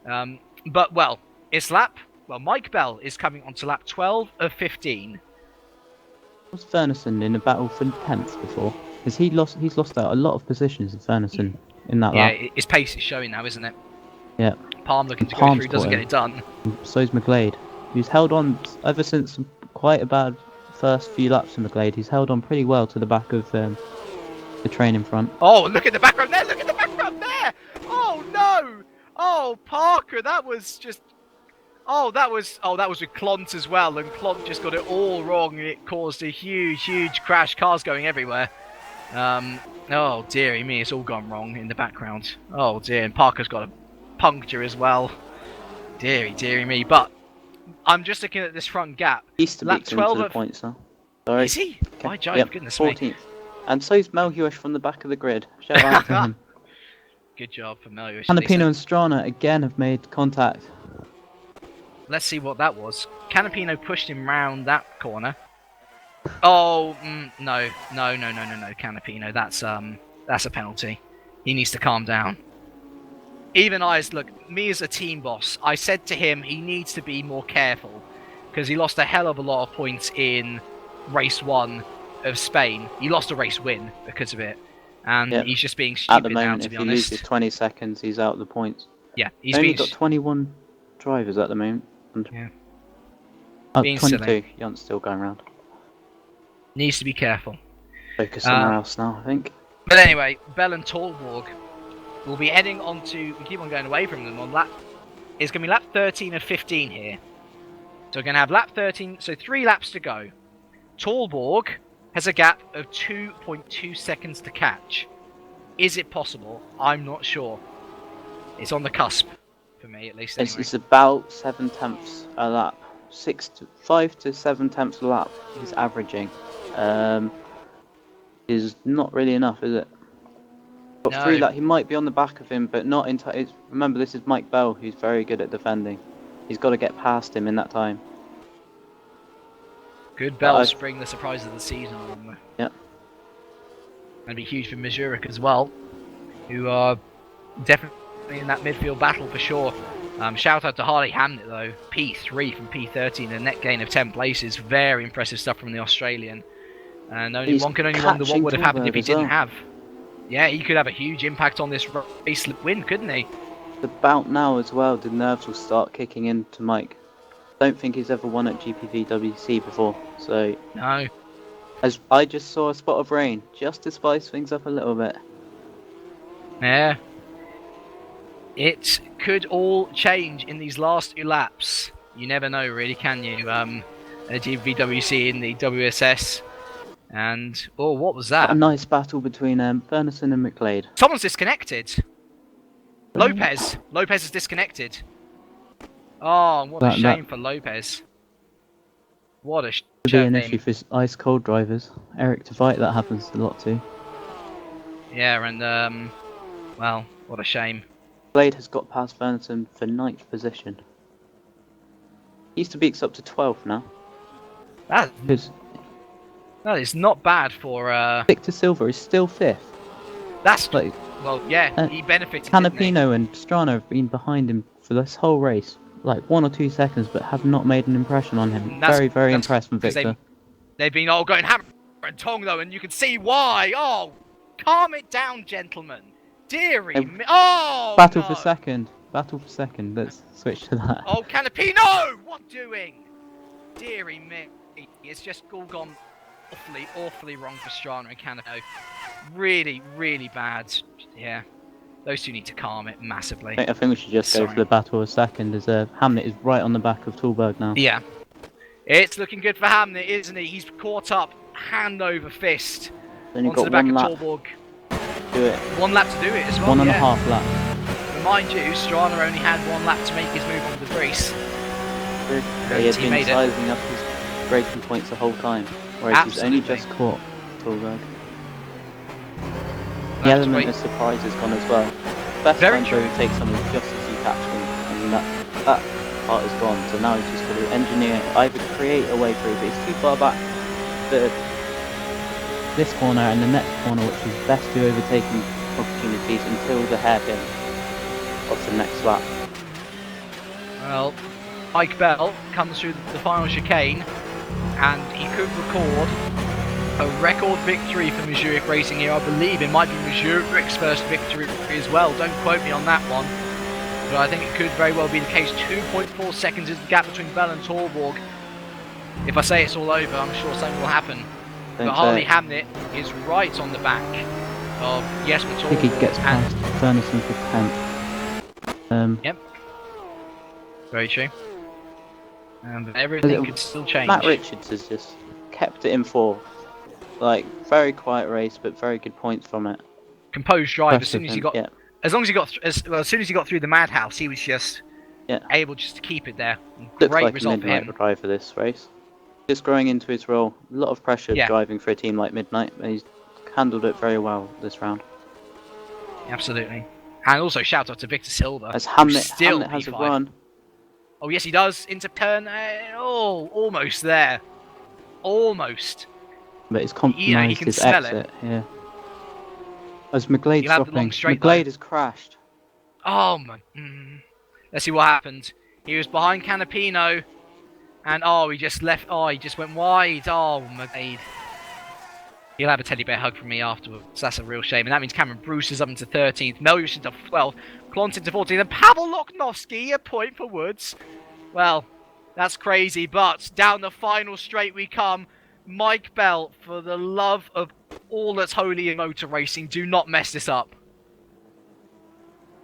But, well, it's lap... Well, Mike Bell is coming on to lap 12 of 15. Was Vernison in a battle for 10th before? Because he's lost out a lot of positions in Vernison in that lap. Yeah, his pace is showing now, isn't it? Yeah. Palm looking to go through, doesn't get it done. So's McGlade. He's held on ever since quite a bad first few laps in McGlade. He's held on pretty well to the back of the train in front. Oh, look at the background there! Look at the background there! Oh no! Oh, Parker, that was just... Oh, that was with Klont as well, and Klont just got it all wrong, and it caused a huge crash. Cars going everywhere. Oh, dearie me, it's all gone wrong in the background. Oh dear, and Parker's got a puncture as well. Dearie me, but I'm just looking at this front gap. He's to beat 12 of... points now. Sorry. Is he? Okay. My jive, yep. goodness 14th. me. And so's Melhuish from the back of the grid. Shout out to him. Good job for Melhuish. Canapino and Strana again have made contact. Let's see what that was. Canapino pushed him round that corner. Oh, no, Canapino. That's a penalty. He needs to calm down. Even look, me as a team boss, I said to him he needs to be more careful because he lost a hell of a lot of points in race 1 of Spain. He lost a race win because of it, and he's just being stupid at the moment, now, to be honest. If he loses 20 seconds, he's out of the points. Yeah, he's only got 21 drivers at the moment. Yeah. Oh, Being 22. silly. Yunt's still going around. Needs to be careful. Focus somewhere else now, I think. But anyway, Bell and Torborg will be heading on to... We keep on going away from them on lap... It's going to be lap 13 of 15 here. So we're going to have lap 13, so 3 laps to go. Torborg has a gap of 2.2 seconds to catch. Is it possible? I'm not sure. It's on the cusp, for me at least. Anyway. It's about 7/10 a lap. 5 to 7/10 a lap he's averaging. Is not really enough, is it? Got No. 3 laps. He might be on the back of him, but not in time. Remember, this is Mike Bell, who's very good at defending. He's got to get past him in that time. Good Bell spring the surprise of the season on them. Yeah. That'd be huge for Mazurek as well, who are definitely in that midfield battle for sure. Shout out to Harley Hamnet though, P3 from P13, a net gain of 10 places. Very impressive stuff from the Australian. And one can only wonder what would have happened if he didn't have. Yeah, he could have a huge impact on this race win, couldn't he? About now as well, the nerves will start kicking into Mike. Don't think he's ever won at GPVWC before, so... No. As I just saw a spot of rain, just to spice things up a little bit. Yeah. It could all change in these last 2 laps. You never know, really, can you? At GPVWC in the WSS. And, oh, what was that? A nice battle between Furnison and McLeod. Someone's disconnected. Lopez. Lopez is disconnected. Oh, what a shame for Lopez. What a shame. Could be an issue for ice cold drivers. Eric Tveit, that happens a lot too. Yeah, and well, what a shame. Blade has got past Furnison for 9th position. He used to be up to 12th now. That is not bad for Victor Silva is still 5th. That's like, well, yeah, he benefited. Canapino and Strano have been behind him for this whole race, like 1 or 2 seconds, but have not made an impression on him. Very impressed with Victor. They've been all going hammer and tong though, and you can see why. Oh, calm it down, gentlemen. Deary me. Oh, battle for second. Battle for second. Let's switch to that. Oh, Canapino! What doing? Deary me. It's just all gone awfully wrong for Strano and Canapino. Really, really bad. Yeah. Those two need to calm it massively. I think we should just go for the battle of second, as Hamnet is right on the back of Tulberg now. Yeah. It's looking good for Hamnet, isn't he? He's caught up hand over fist. Then you've got 1 lap. Do it. 1 lap to do it as well. 1.5 laps. But mind you, Strana only had 1 lap to make his move on the race. He had been sizing up his braking points the whole time, whereas he's only just caught Tulberg. The element of surprise has gone as well. Best time to overtake someone just as you catch them, and that part is gone. So now he's just got to engineer, either create a way through, but it's too far back. This corner and the next corner, which is best to overtaking opportunities until the hairpin of the next lap. Well, Mike Bell comes through the final chicane, and he could record a record victory for Mazurek Racing here. I believe it might be Mazurek's first victory as well. Don't quote me on that one, but I think it could very well be the case. 2.4 seconds is the gap between Bell and Torborg. If I say it's all over, I'm sure something will happen. But Harley Hamnet is right on the back of Jesper Torborg. I think he gets past Furnison for 10th. Yep. Very true. But everything could still change. Matt Richards has just kept it in 4th. Like, very quiet race, but very good points from it. Composed drive. As soon as he got, as soon as he got through the madhouse, he was just able just to keep it there. Looks Great like result a Midnight drive for this race. Just growing into his role. A lot of pressure driving for a team like Midnight, and he's handled it very well this round. Absolutely. And also shout out to Victor Silva. As Hamnet has a run. Oh yes, he does. Into turn. Almost there. Almost. But it's compromised his exit. Yeah. As McGlade's dropping. McGlade has crashed. Oh my. Let's see what happened. He was behind Canapino. And he just left. He just went wide. Oh, McGlade. He'll have a teddy bear hug from me afterwards. That's a real shame. And that means Cameron Bruce is up into 13th. Melius into 12th. Klont into 14th. And Pavel Loknovsky, a point for Woods. Well, that's crazy. But down the final straight we come. Mike Bell, for the love of all that's holy in motor racing, do not mess this up.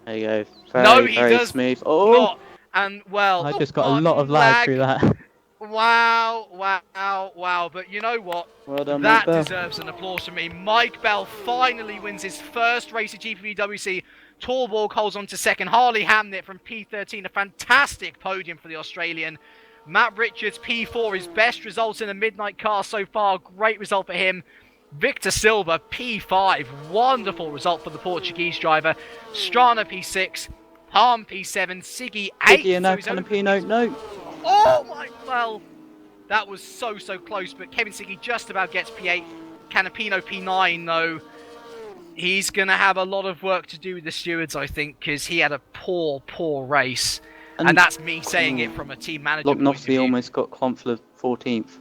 There you go. Very, No, he very does smooth. Oh! not. And, well, I just got a lot of lag through that. Wow, wow, wow. But you know what? Well done, Mike That Bell. deserves an applause from me. Mike Bell finally wins his first race at GPVWC. Torborg holds on to second. Harley Hamnet from P13, a fantastic podium for the Australian. Matt Richards, P4, his best results in a midnight car so far. Great result for him. Victor Silva, P5, wonderful result for the Portuguese driver. Strana, P6. Palm, P7. Siggy, 8. Siggy and now Canapino, no. Oh my, well, that was so close, but Kevin Siggy just about gets P8. Canapino P9, though. He's going to have a lot of work to do with the stewards, I think, because he had a poor race. And that's me saying it from a team manager point of view. almost got Clonfler 14th.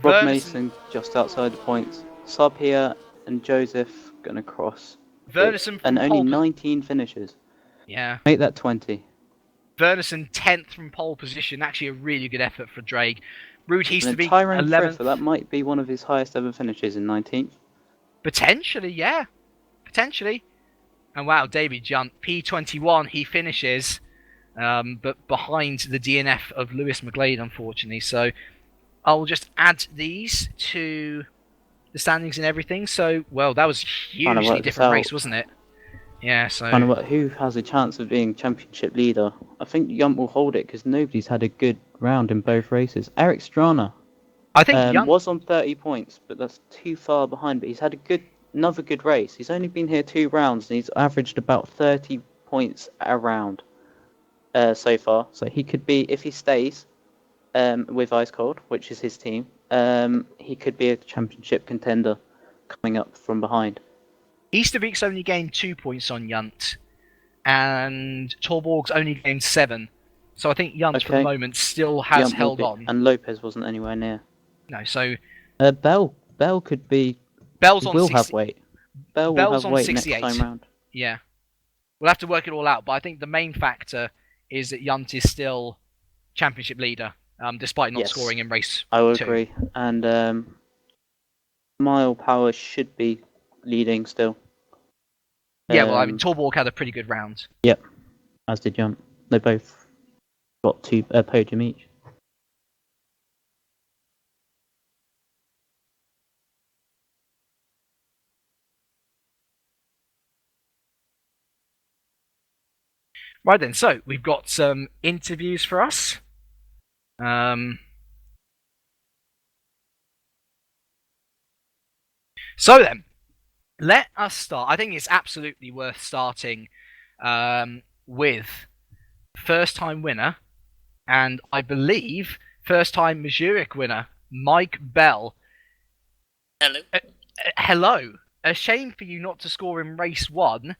Rob Mason just outside the points. Sub here and Joseph going to cross. Verneson and only 19 finishes. Yeah. Make that 20. Verneson 10th from pole position. Actually a really good effort for Drake. Rude Easterby Tyrone 11th. That might be one of his highest ever finishes in 19th. Potentially, yeah. Potentially. And wow, David Junt, P21, he finishes. But behind the DNF of Lewis McGlade, unfortunately. So I'll just add these to the standings and everything. So, well, that was a hugely different race, wasn't it? Yeah, so... who has a chance of being championship leader? I think Yunt will hold it because nobody's had a good round in both races. Eric Strana I think Yunt was on 30 points, but that's too far behind. But he's had another good race. He's only been here 2 rounds, and he's averaged about 30 points a round so far. So he could be, if he stays with Ice Cold, which is his team, he could be a championship contender coming up from behind. Easterbeek's only gained 2 points on Yunt, and Torborg's only gained 7. So I think Yunt, for the moment, still has held on. And Lopez wasn't anywhere near. No, so... Bell could be... Bell's on will have weight. Bell will have weight 68. next time round. Yeah. We'll have to work it all out, but I think the main factor is that Yunt is still championship leader, despite not scoring in race 2. I would agree. And Mile Power should be leading still. Yeah, well, I mean, Torborg had a pretty good round. Yep, as did Yunt. They both got 2 podium each. Right then, so we've got some interviews for us. So then, let us start. I think it's absolutely worth starting with first-time winner, and I believe first-time Mazurek winner, Mike Bell. Hello. Hello. A shame for you not to score in race 1.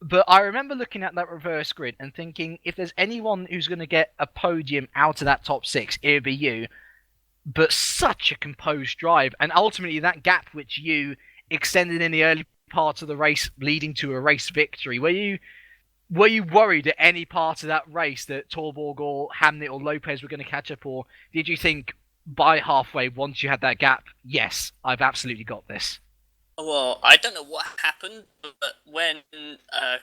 But I remember looking at that reverse grid and thinking, if there's anyone who's going to get a podium out of that top 6, it would be you. But such a composed drive, and ultimately that gap which you extended in the early parts of the race, leading to a race victory. Were you worried at any part of that race that Torborg or Hamnet or Lopez were going to catch up, or did you think by halfway, once you had that gap, yes, I've absolutely got this? Well, I don't know what happened, but when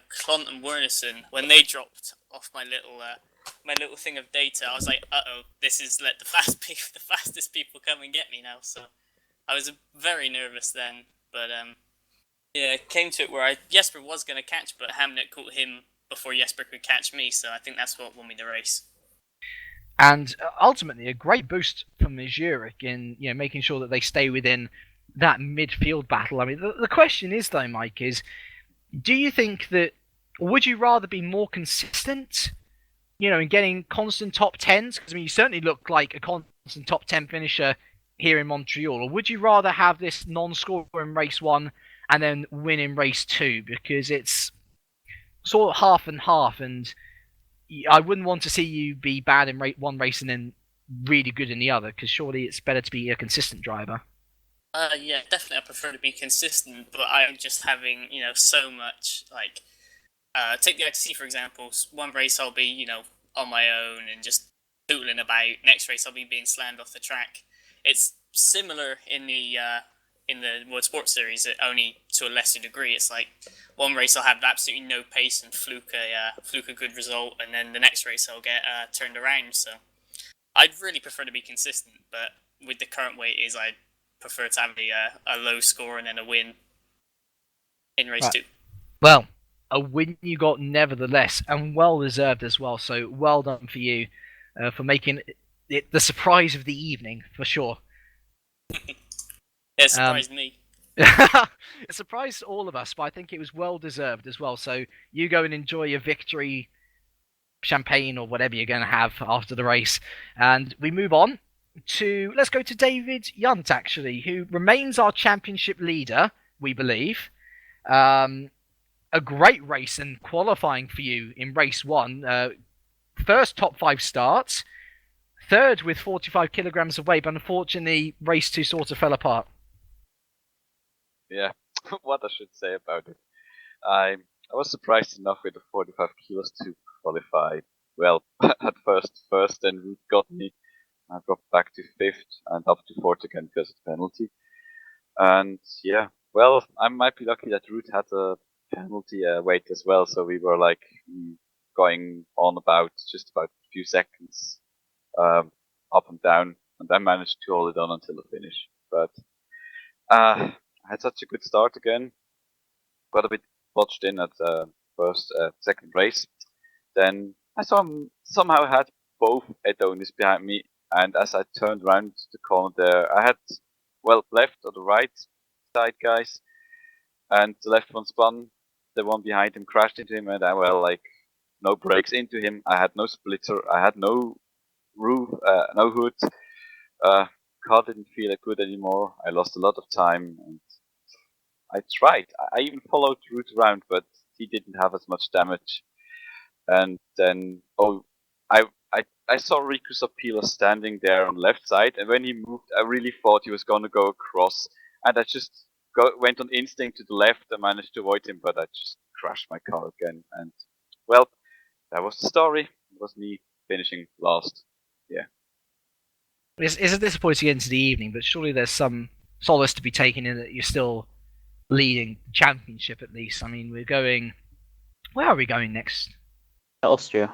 Clont and Wernerson, when they dropped off my little thing of data, I was like, uh-oh, this is let the fastest people come and get me now. So I was very nervous then, but yeah, it came to it where Jesper was going to catch, but Hamnet caught him before Jesper could catch me, so I think that's what won me the race. And ultimately, a great boost from Mazurek in making sure that they stay within that midfield battle. I mean, the question is, though, Mike, is do you think that, or would you rather be more consistent, in getting constant top 10s? Because, I mean, you certainly look like a constant top 10 finisher here in Montreal. Or would you rather have this non-scorer in race 1 and then win in race 2? Because it's sort of half and half, and I wouldn't want to see you be bad in one race and then really good in the other, because surely it's better to be a consistent driver. Yeah, definitely I prefer to be consistent, but I'm just having, so much, take the ITC for example. One race I'll be, on my own and just tootling about. Next race I'll be being slammed off the track. It's similar in the World Sports Series, only to a lesser degree. It's like one race I'll have absolutely no pace and fluke a good result, and then the next race I'll get turned around. So I'd really prefer to be consistent, but with the current way it is, I'd prefer to have a low score and then a win in race 2. Well, a win you got nevertheless, and well deserved as well. So well done for you for making it the surprise of the evening for sure. It surprised me. It surprised all of us, but I think it was well deserved as well. So you go and enjoy your victory champagne or whatever you're going to have after the race, and we move on to let's go to David Yunt actually, who remains our championship leader, we believe. A great race and qualifying for you in race 1. First top 5 starts, third with 45 kilograms of weight, but unfortunately race 2 sort of fell apart. Yeah, what I should say about it. I was surprised enough with the 45 kilos to qualify. Well, at first, then Root got me. I dropped back to 5th and up to 4th again because of the penalty. And yeah, well, I might be lucky that Root had a penalty weight as well, so we were like going on about just about a few seconds up and down, and I managed to hold it on until the finish. But I had such a good start again. Got a bit botched in at second race. Then I somehow had both Adonis behind me, and as I turned around the corner there, I had, well, left or the right side guys, and the left one spun, the one behind him crashed into him, and I, well, like, no brakes into him. I had no splitter, I had no roof, no hood. Car didn't feel good anymore. I lost a lot of time, and I tried. I even followed Root around, but he didn't have as much damage. And then, I saw Riku Sapila standing there on the left side, and when he moved, I really thought he was going to go across, and I just went on instinct to the left and managed to avoid him, but I just crashed my car again. And, well, that was the story. It was me finishing last. Yeah. It's a disappointing end to the evening, but surely there's some solace to be taken in that you're still leading the championship at least. I mean, we're going... Where are we going next? Austria.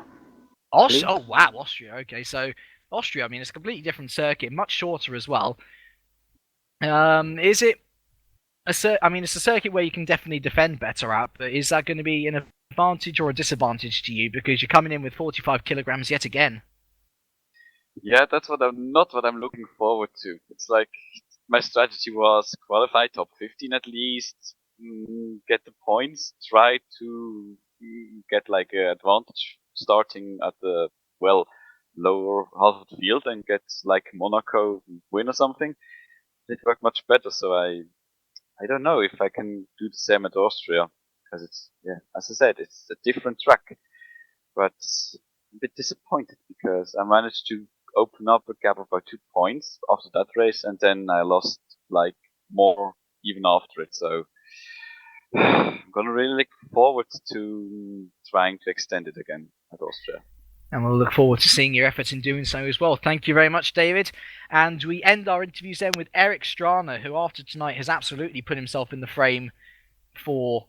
Austria? Oh, wow, Austria. Okay, so Austria, I mean, it's a completely different circuit, much shorter as well. Is it... I mean, it's a circuit where you can definitely defend better at, but is that going to be an advantage or a disadvantage to you because you're coming in with 45 kilograms yet again? Yeah, that's not what I'm looking forward to. It's like my strategy was qualify top 15 at least, get the points, try to get like an advantage starting at the lower half of the field and get like Monaco win or something. It worked much better, so I don't know if I can do the same at Austria because it's, yeah, as I said, it's a different track, but I'm a bit disappointed because I managed to open up a gap of about 2 points after that race, and then I lost like more even after it. So I'm gonna really look forward to trying to extend it again at Austria. And we'll look forward to seeing your efforts in doing so as well. Thank you very much, David. And we end our interviews then with Eric Strana, who after tonight has absolutely put himself in the frame for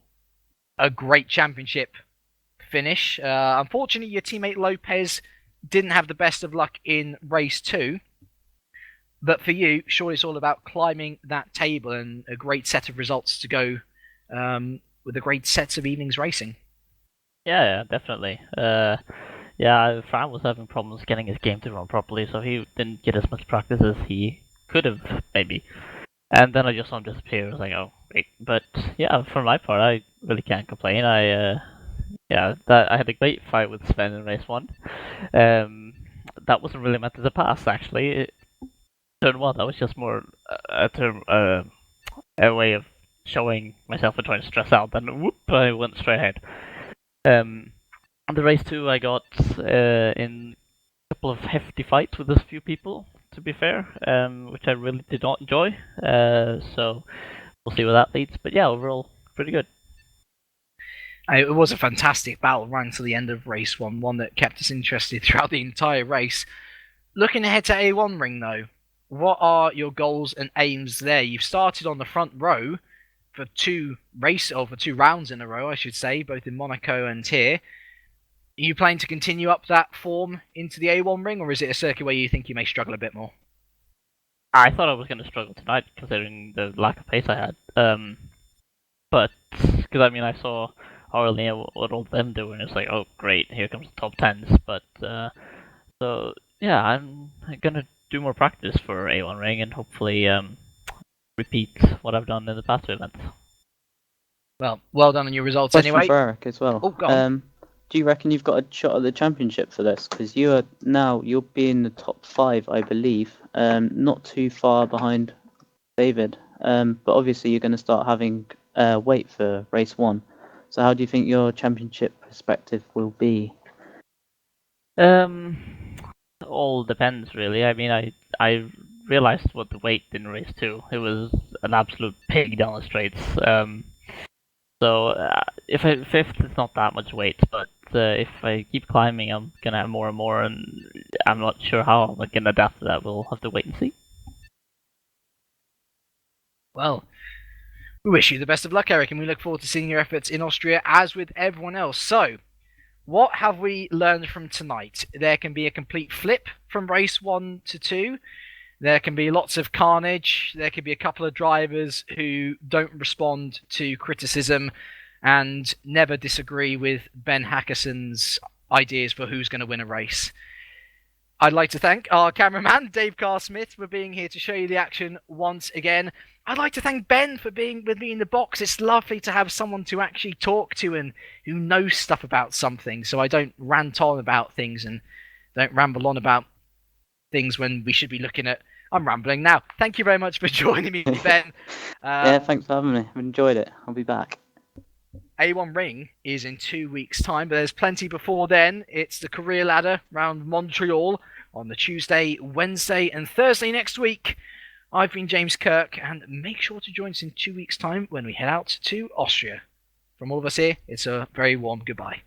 a great championship finish. Unfortunately, your teammate Lopez didn't have the best of luck in race 2. But for you, sure, it's all about climbing that table and a great set of results to go with a great set of evenings racing. Yeah, definitely. Yeah, Fran was having problems getting his game to run properly, so he didn't get as much practice as he could have, maybe. And then I just saw him disappear. I was like, oh, great. But yeah, for my part, I really can't complain. I had a great fight with Sven in race 1. That wasn't really meant as a pass, actually. Turn 1, that was just more a way of showing myself and trying to stress out. Then whoop, I went straight ahead. On the race 2, I got in a couple of hefty fights with a few people, to be fair, which I really did not enjoy. So we'll see where that leads. But yeah, overall, pretty good. It was a fantastic battle right until the end of race 1, one that kept us interested throughout the entire race. Looking ahead to A1 Ring, though, what are your goals and aims there? You've started on the front row for two rounds in a row, I should say, both in Monaco and here. Are you planning to continue up that form into the A1 ring, or is it a circuit where you think you may struggle a bit more? I thought I was going to struggle tonight, considering the lack of pace I had. But, because I mean, I saw Harley and what all of them doing, it's like, oh great, here comes the top 10s. But, so, yeah, I'm going to do more practice for A1 ring and hopefully repeat what I've done in the past two events. Well done on your results Question anyway. for Eric as well. Oh, go on. Do you reckon you've got a shot at the championship for this? Because you'll be in the top 5, I believe. Not too far behind David. But obviously you're going to start having weight for race 1. So how do you think your championship perspective will be? All depends really. I mean, I realized what the weight in race 2. It was an absolute pig down the straights. So if I fifth, it's not that much weight, but if I keep climbing, I'm gonna have more and more, and I'm not sure how I can adapt to that. We'll have to wait and see. Well, we wish you the best of luck, Eric, and we look forward to seeing your efforts in Austria, as with everyone else. So, what have we learned from tonight? There can be a complete flip from race 1 to 2. There can be lots of carnage. There could be a couple of drivers who don't respond to criticism and never disagree with Ben Hackeson's ideas for who's going to win a race. I'd like to thank our cameraman, Dave Carr-Smith, for being here to show you the action once again. I'd like to thank Ben for being with me in the box. It's lovely to have someone to actually talk to and who knows stuff about something, so I don't rant on about things and don't ramble on about things when we should be looking at... I'm rambling now. Thank you very much for joining me, Ben. Yeah, thanks for having me. I've enjoyed it. I'll be back. A1 Ring is in 2 weeks' time, but there's plenty before then. It's the career ladder round Montreal on the Tuesday, Wednesday, and Thursday next week. I've been James Kirk, and make sure to join us in 2 weeks' time when we head out to Austria. From all of us here, it's a very warm goodbye.